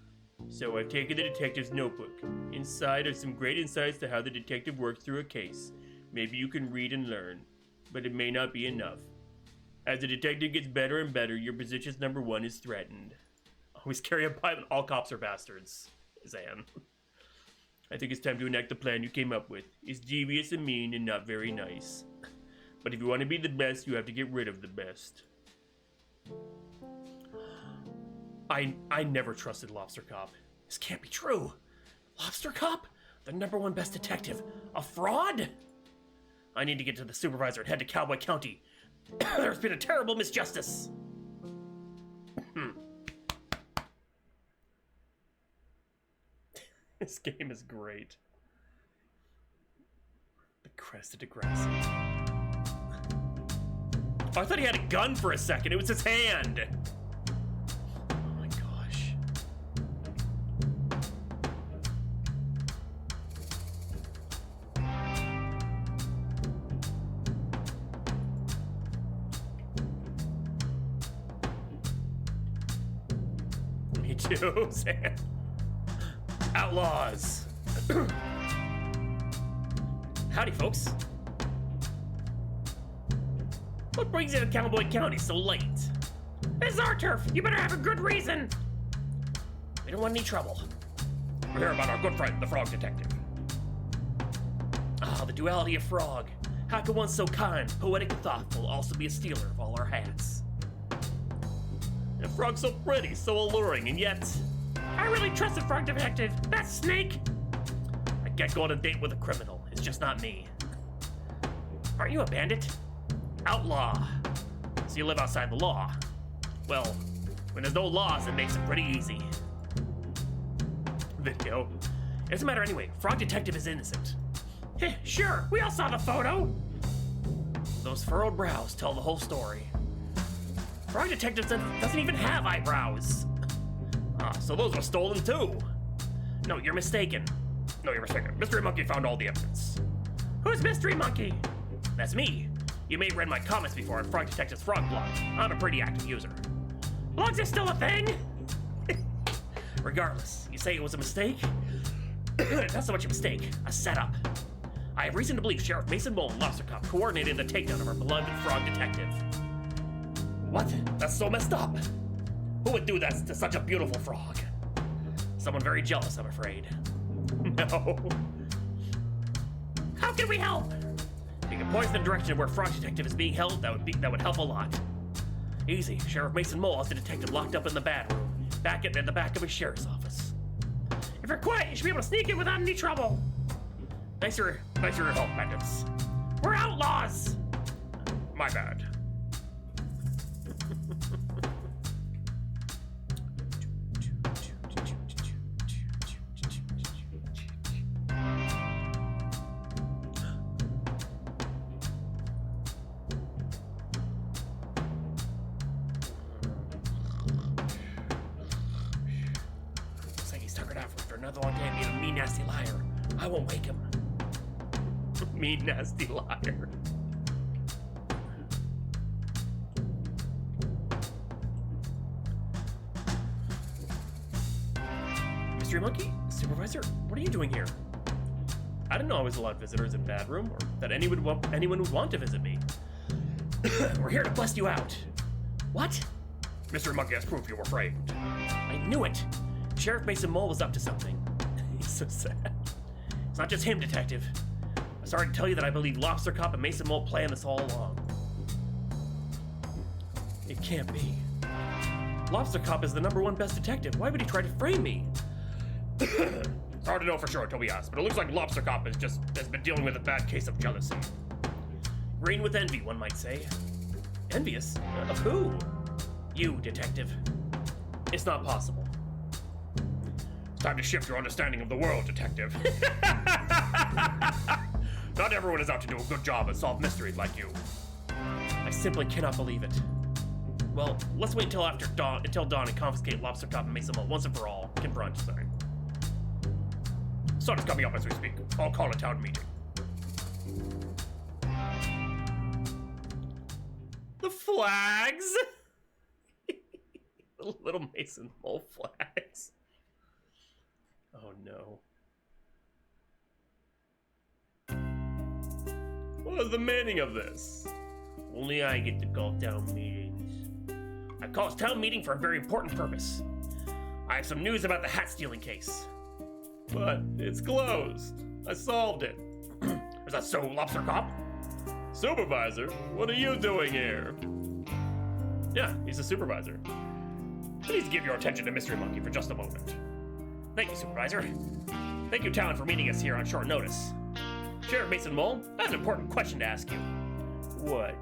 So I've taken the detective's notebook. Inside are some great insights to how the detective works through a case. Maybe you can read and learn, but it may not be enough. As the detective gets better and better, your position as #1 is threatened. Always carry a pipe, all cops are bastards. Zan. I think it's time to enact the plan you came up with. It's devious and mean and not very nice. But if you want to be the best, you have to get rid of the best. I never trusted Lobster Cop. This can't be true. Lobster Cop? The #1 best detective? A fraud? I need to get to the supervisor and head to Cowboy County. There's been a terrible misjustice. This game is great. The Crest of Degrassi. Oh, I thought he had a gun for a second. It was his hand. Oh my gosh. Me too, Sam. Outlaws. Howdy, folks. What brings you to Cowboy County so late? This is our turf. You better have a good reason. We don't want any trouble. We're here about our good friend, the Frog Detective. Ah, the duality of Frog. How could one so kind, poetic, and thoughtful also be a stealer of all our hats? And Frog so pretty, so alluring, and yet... I really trusted Frog Detective. That snake! I can't go on a date with a criminal. It's just not me. Aren't you a bandit? Outlaw. So you live outside the law. Well, when there's no laws, it makes it pretty easy. Video. It doesn't matter anyway. Frog Detective is innocent. Sure, we all saw the photo. Those furrowed brows tell the whole story. Frog Detective doesn't even have eyebrows. So those were stolen too. No, you're mistaken. Mystery Monkey found all the evidence. Who's Mystery Monkey? That's me. You may have read my comments before on Frog Detective's Frog blog. I'm a pretty active user. Blogs are still a thing? Regardless, you say it was a mistake? Not so much a mistake, a setup. I have reason to believe Sheriff Mason Mole and Lobster Cop coordinated the takedown of our beloved Frog Detective. What? That's so messed up. Who would do that to such a beautiful frog? Someone very jealous, I'm afraid. No. How can we help? You can point in the direction where Frog Detective is being held. That would help a lot. Easy. Sheriff Mason Mole has the detective locked up in the bad room, back at the back of his sheriff's office. If you're quiet, you should be able to sneak in without any trouble. Thanks for your help, bandits. We're outlaws. My bad. Another long day being a mean, nasty liar. I won't wake him. Mean, nasty liar. Mystery Monkey? Supervisor? What are you doing here? I didn't know I was allowed visitors in Bad Room, or that anyone would want to visit me. We're here to bust you out. What? Mystery Monkey has proof you were framed. I knew it. Sheriff Mason Mole was up to something. He's so sad. It's not just him, Detective. I'm sorry to tell you that I believe Lobster Cop and Mason Mole planned this all along. It can't be. Lobster Cop is the #1 best detective. Why would he try to frame me? It's hard to know for sure until we ask, but it looks like Lobster Cop has been dealing with a bad case of jealousy. Green with envy, one might say. Envious? Of who? You, Detective. It's not possible. Time to shift your understanding of the world, Detective. Not everyone is out to do a good job and solve mysteries like you. I simply cannot believe it. Well, let's wait until dawn and confiscate Lobster Cop and Mason Mole once and for all. Confront, sorry. Sun is coming up as we speak. I'll call a town meeting. The flags! The little Mason Mole flags. Oh no. What is the meaning of this? Only I get to call town meetings. I call this town meeting for a very important purpose. I have some news about the hat stealing case. But it's closed. I solved it. Is that so, Lobster Cop? Supervisor? What are you doing here? Yeah, he's a supervisor. Please give your attention to Mystery Monkey for just a moment. Thank you, Supervisor. Thank you, Town, for meeting us here on short notice. Sheriff Mason Mole, I have an important question to ask you. What?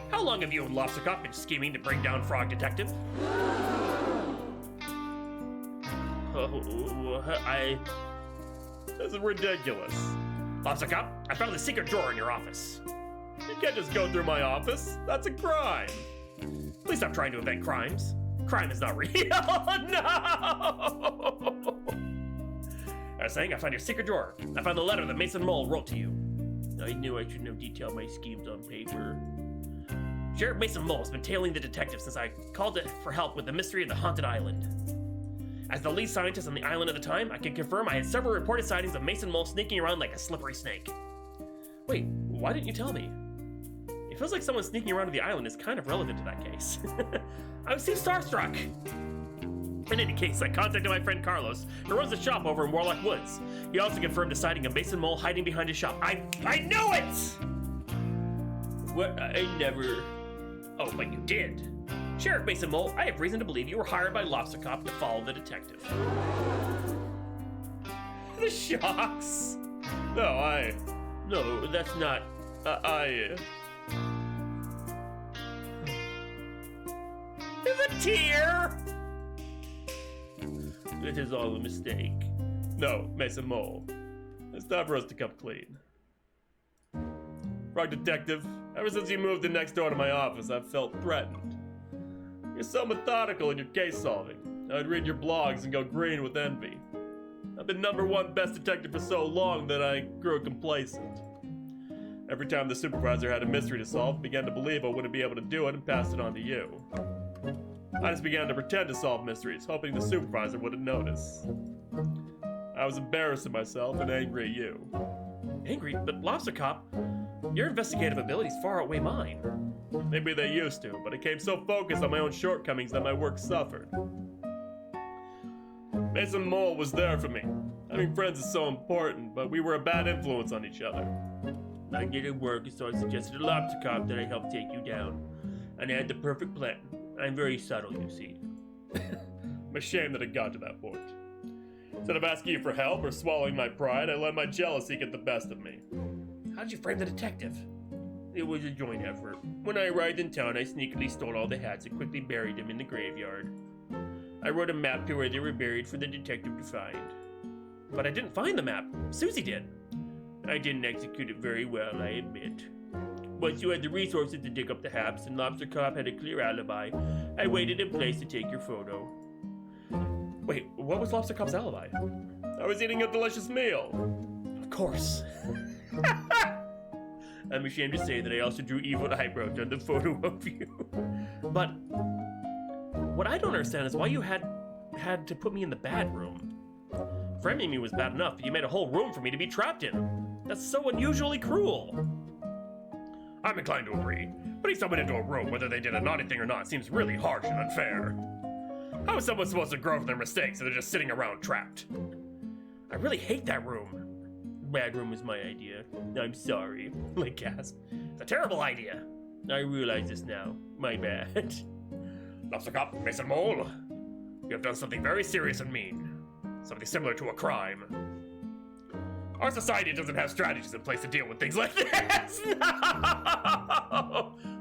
How long have you and Lobster Cop been scheming to bring down Frog Detective? This is ridiculous. Lobster Cop, I found the secret drawer in your office. You can't just go through my office. That's a crime. Please stop trying to invent crimes. Crime is not real. No! I was saying, I found your secret drawer. I found the letter that Mason Mole wrote to you. I knew I shouldn't have detailed my schemes on paper. Sheriff Mason Mole has been tailing the detective since I called it for help with the mystery of the haunted island. As the lead scientist on the island at the time, I can confirm I had several reported sightings of Mason Mole sneaking around like a slippery snake. Wait, why didn't you tell me? It feels like someone sneaking around to the island is kind of relevant to that case. I was too starstruck. In any case, I contacted my friend Carlos, who runs a shop over in Warlock Woods. He also confirmed a sighting of Mason Mole hiding behind his shop. I knew it! What? I never... Oh, but you did. Sheriff Mason Mole, I have reason to believe you were hired by Lobster Cop to follow the detective. The shocks. No, that's not... The tear! It is all a mistake. No, Mason Mole. It's time for us to come clean. Frog Detective, ever since you moved in next door to my office, I've felt threatened. You're so methodical in your case solving. I'd read your blogs and go green with envy. I've been #1 best detective for so long that I grew complacent. Every time the supervisor had a mystery to solve, I began to believe I wouldn't be able to do it and passed it on to you. I just began to pretend to solve mysteries, hoping the supervisor wouldn't notice. I was embarrassed of myself and angry at you. Angry? But Lobster Cop, your investigative abilities far outweigh mine. Maybe they used to, but I became so focused on my own shortcomings that my work suffered. Mason Mole was there for me. Having friends is so important, but we were a bad influence on each other. I didn't work, so I suggested to Lobster Cop that I help take you down. And I had the perfect plan. I'm very subtle, you see. I'm ashamed that it got to that point. Instead of asking you for help or swallowing my pride, I let my jealousy get the best of me. How'd you frame the detective? It was a joint effort. When I arrived in town, I sneakily stole all the hats and quickly buried them in the graveyard. I wrote a map to where they were buried for the detective to find. But I didn't find the map. Susie did. I didn't execute it very well, I admit. Once you had the resources to dig up the hats and Lobster Cop had a clear alibi, I waited in place to take your photo. Wait, what was Lobster Cop's alibi? I was eating a delicious meal. Of course. I'm ashamed to say that I also drew evil eyebrows on the photo of you. But what I don't understand is why you had to put me in the bad room. Framing me was bad enough, but you made a whole room for me to be trapped in. That's so unusually cruel. I'm inclined to agree. Putting someone into a room, whether they did a naughty thing or not, seems really harsh and unfair. How is someone supposed to grow from their mistakes if they're just sitting around trapped? I really hate that room. Bad room was my idea. I'm sorry. Like gasp. It's a terrible idea. I realize this now. My bad. Lobster Cop, Mason Mole, you have done something very serious and mean. Something similar to a crime. Our society doesn't have strategies in place to deal with things like this. No!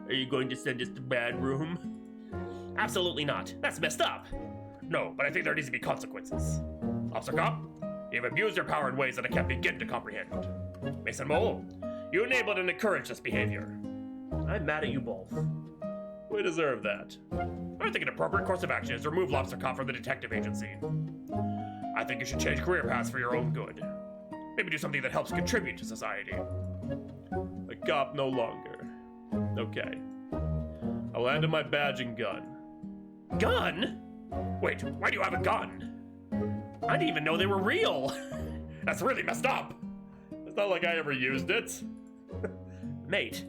Are you going to send us to bad room? Absolutely not. That's messed up. No, but I think there needs to be consequences. Officer Cop, you've abused your power in ways that I can't begin to comprehend. Mason Mole, you enabled and encouraged this behavior. I'm mad at you both. We deserve that. I think an appropriate course of action is to remove Lobster Cop from the detective agency. I think you should change career paths for your own good. Maybe do something that helps contribute to society. A cop no longer. Okay. I'll hand him my badge and gun. Gun? Wait, why do you have a gun? I didn't even know they were real. That's really messed up. It's not like I ever used it. Mate,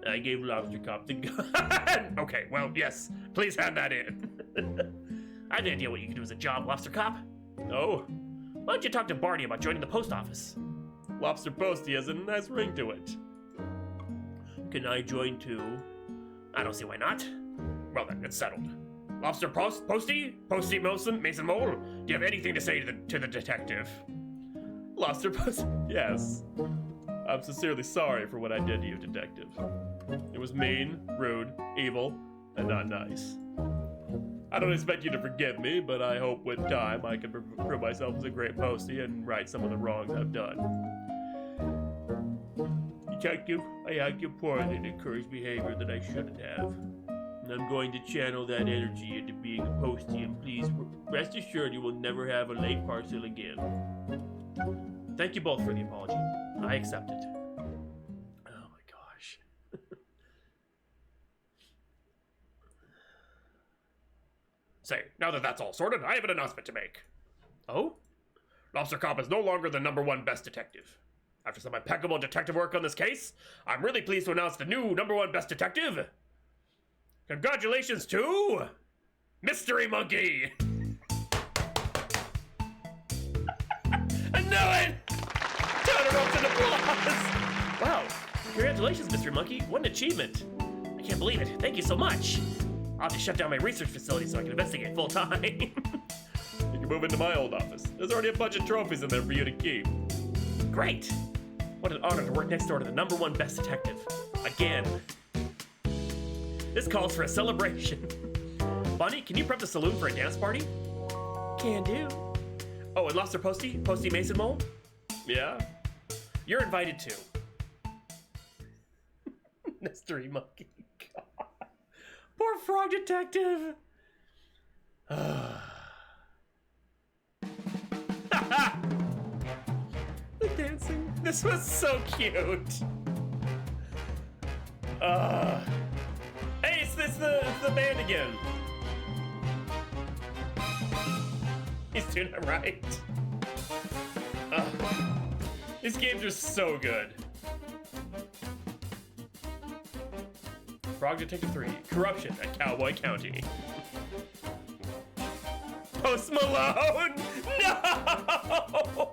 I gave Lobster Cop the gun. Okay, well, yes, please hand that in. I had no idea what you could do as a job, Lobster Cop. Oh? Why don't you talk to Barney about joining the post office? Lobster Posty has a nice ring to it. Can I join too? I don't see why not. Well then, it's settled. Lobster Posty Mason Mole, do you have anything to say to the detective? Lobster Posty, yes. I'm sincerely sorry for what I did to you, detective. It was mean, rude, evil, and not nice. I don't expect you to forgive me, but I hope with time I can prove myself as a great postie and right some of the wrongs I've done. Detective, I acted poorly and encouraged behavior that I shouldn't have. And I'm going to channel that energy into being a postie, and please rest assured you will never have a late parcel again. Thank you both for the apology. I accept it. Oh my gosh. Say, now that that's all sorted, I have an announcement to make. Oh? Lobster Cop is no longer the #1 best detective. After some impeccable detective work on this case, I'm really pleased to announce the new #1 best detective. Congratulations to Mystery Monkey! I knew it! Counter-eruption applause! Wow, congratulations, Mystery Monkey. What an achievement. I can't believe it. Thank you so much. I'll have to shut down my research facility so I can investigate full-time. You can move into my old office. There's already a bunch of trophies in there for you to keep. Great! What an honor to work next door to the #1 best detective. Again. This calls for a celebration. Bunny, can you prep the saloon for a dance party? Can do. Oh, and Lobster Posty Mason Mole? Yeah? You're invited too. Mystery monkey. God. Poor frog detective. The dancing. This was so cute. Hey, it's the band again. He's doing it right. These games are so good. Frog Detective 3, Corruption at Cowboy County. Post Malone! No!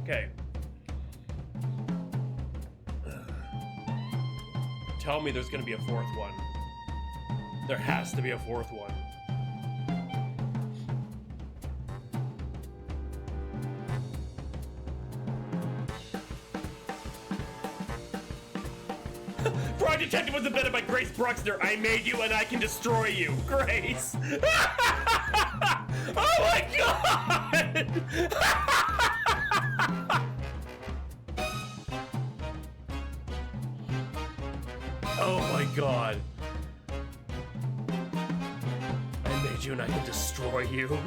Okay. Tell me there's gonna be a fourth one. There has to be a fourth one. Frog Detective was invented by Grace Bruxner. I made you and I can destroy you. Grace. Oh my god! Oh my god. I made you and I can destroy you.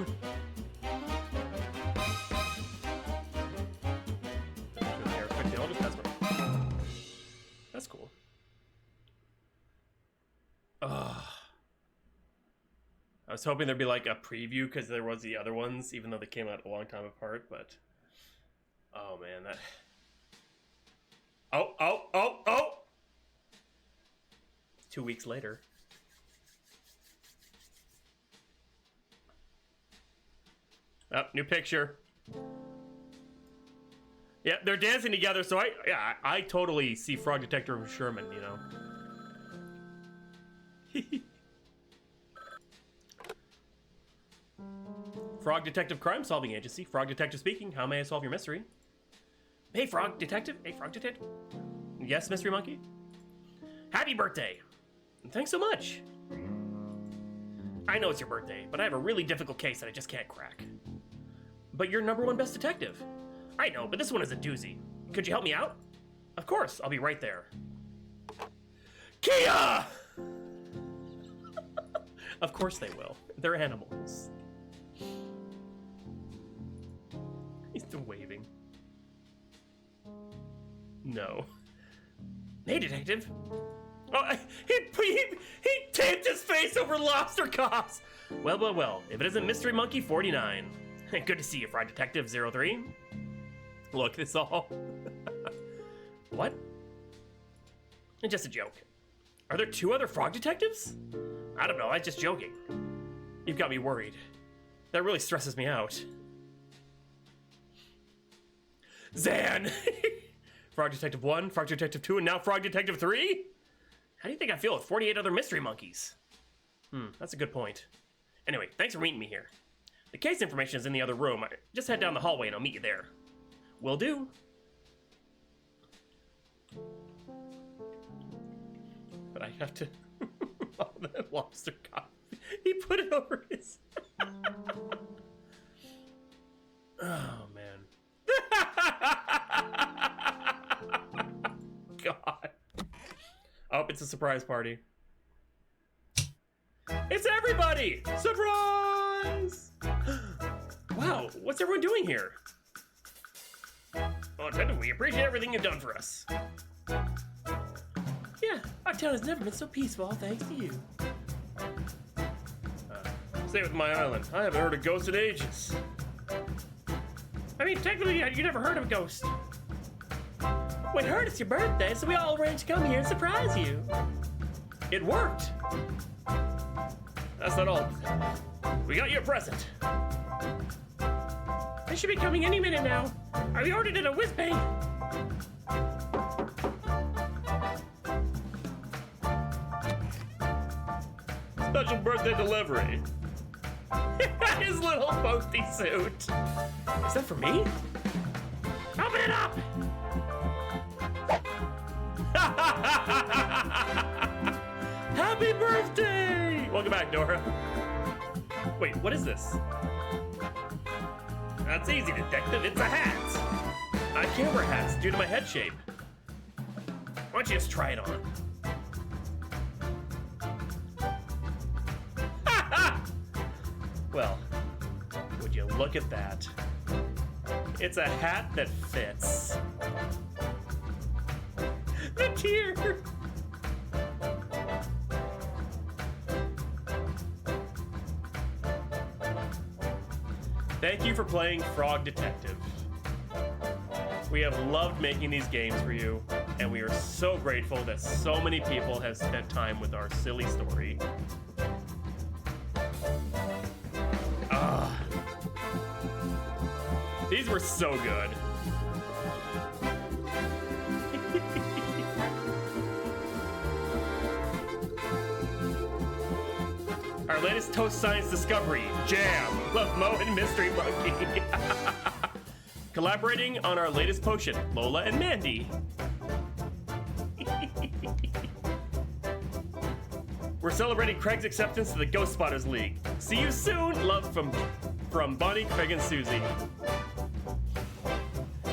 That's cool. I was hoping there'd be like a preview because there was the other ones, even though they came out a long time apart, but oh man, that oh 2 weeks later. Oh, new picture. Yeah, they're dancing together, so I totally see Frog Detective Sherman, you know. Frog Detective Crime Solving Agency. Frog Detective speaking. How may I solve your mystery? Hey, Frog Detective. Hey, Frog Detective. Yes, Mystery Monkey? Happy birthday. Thanks so much. I know it's your birthday, but I have a really difficult case that I just can't crack. But you're #1 best detective. I know, but this one is a doozy. Could you help me out? Of course, I'll be right there. Kia! Of course they will. They're animals. He's still waving. No. Hey, detective. Oh, he taped his face over lobster cops. Well. If it isn't Mystery Monkey 49. Good to see you, Frog Detective 03. Look, it's all... What? It's just a joke. Are there 2 other Frog Detectives? I don't know, I was just joking. You've got me worried. That really stresses me out. Zan! Frog Detective 1, Frog Detective 2, and now Frog Detective 3? How do you think I feel with 48 other mystery monkeys? That's a good point. Anyway, thanks for meeting me here. The case information is in the other room. Just head down the hallway and I'll meet you there. Will do. But I have to... Oh, that lobster cop. He put it over his... Oh, man. God. Oh, it's a surprise party. It's everybody! Surprise! Wow, what's everyone doing here? Oh, Detective, we appreciate everything you've done for us. Yeah, our town has never been so peaceful, thanks to you. Stay with my island. I haven't heard a ghost in ages. I mean, technically, you never heard of a ghost. We heard it's your birthday, so we all arranged to come here and surprise you. It worked. That's not all. We got you a present. They should be coming any minute now. I ordered it a whiz-bang. Special birthday delivery. His little posty suit. Is that for me? Open it up! Happy birthday! Welcome back, Nora. Wait, what is this? That's easy, detective. It's a hat. I can't wear hats due to my head shape. Why don't you just try it on? Well, would you look at that? It's a hat that fits. The tear. Thank you for playing Frog Detective. We have loved making these games for you, and we are so grateful that so many people have spent time with our silly story. These were so good. Our latest Toast Science discovery, Jam, Love Mo and Mystery Monkey. Collaborating on our latest potion, Lola and Mandy. We're celebrating Craig's acceptance to the Ghost Spotters League. See you soon. Love from Bonnie, Craig, and Susie.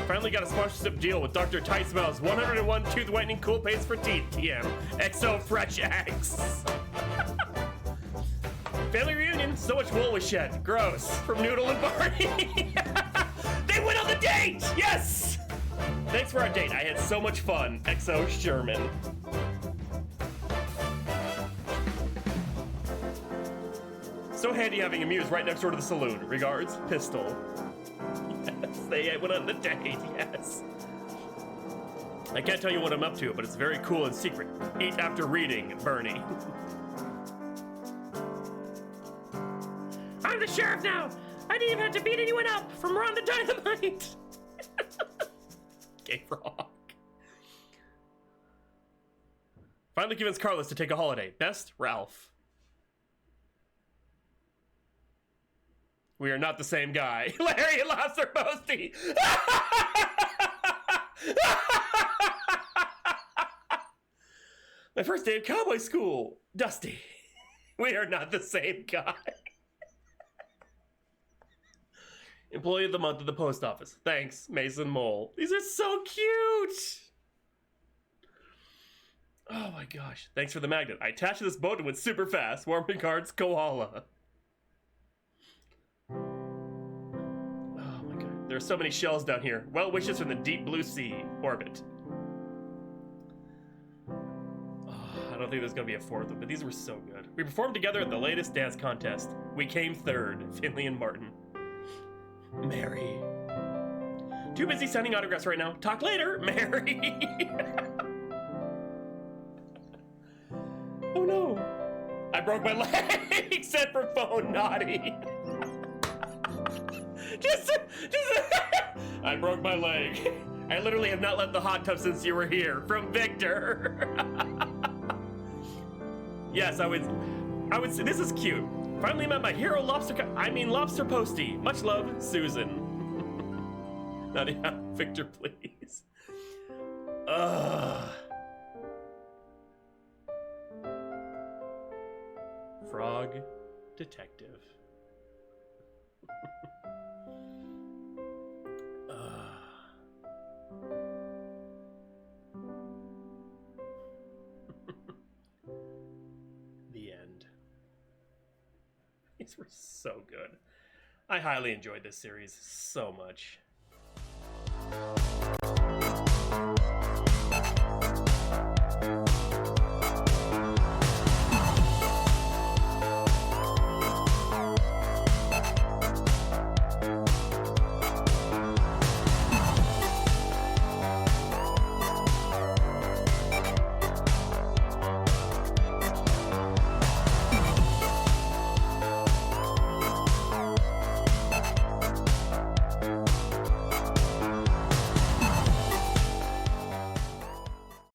Finally got a sponsorship deal with Dr. Tight Smells 101 Tooth Whitening Cool Paste for Teeth, TM. XO Fresh X. Family reunion, so much wool was shed. Gross. From Noodle and Barney. They went on the date! Yes! Thanks for our date. I had so much fun. XO Sherman. So handy having a muse right next door to the saloon. Regards, Pistol. Yes, they went on the date, yes. I can't tell you what I'm up to, but it's very cool and secret. Eat after reading, Bernie. I'm the sheriff now! I didn't even have to beat anyone up from Ron the Dynamite! Gay Frog. Finally convinced Carlos to take a holiday. Best, Ralph. We are not the same guy. Larry and Lobster Posty! My first day of cowboy school. Dusty. We are not the same guy. Employee of the month at the post office. Thanks, Mason Mole. These are so cute. Oh my gosh. Thanks for the magnet. I attached to this boat and went super fast. Warm regards, Koala. Oh my god. There are so many shells down here. Well wishes from the deep blue sea orbit. Oh, I don't think there's gonna be a fourth one, but these were so good. We performed together at the latest dance contest. We came third, Finley and Martin. Mary. Too busy signing autographs right now. Talk later, Mary. Oh no. I broke my leg, except for phone naughty. I broke my leg. I literally have not left the hot tub since you were here. From Victor. Yes, I would say this is cute. Finally met my hero lobster posty. Much love, Susan. Nadia, Victor, please. Frog Detective. The end. These were so good. I highly enjoyed this series so much.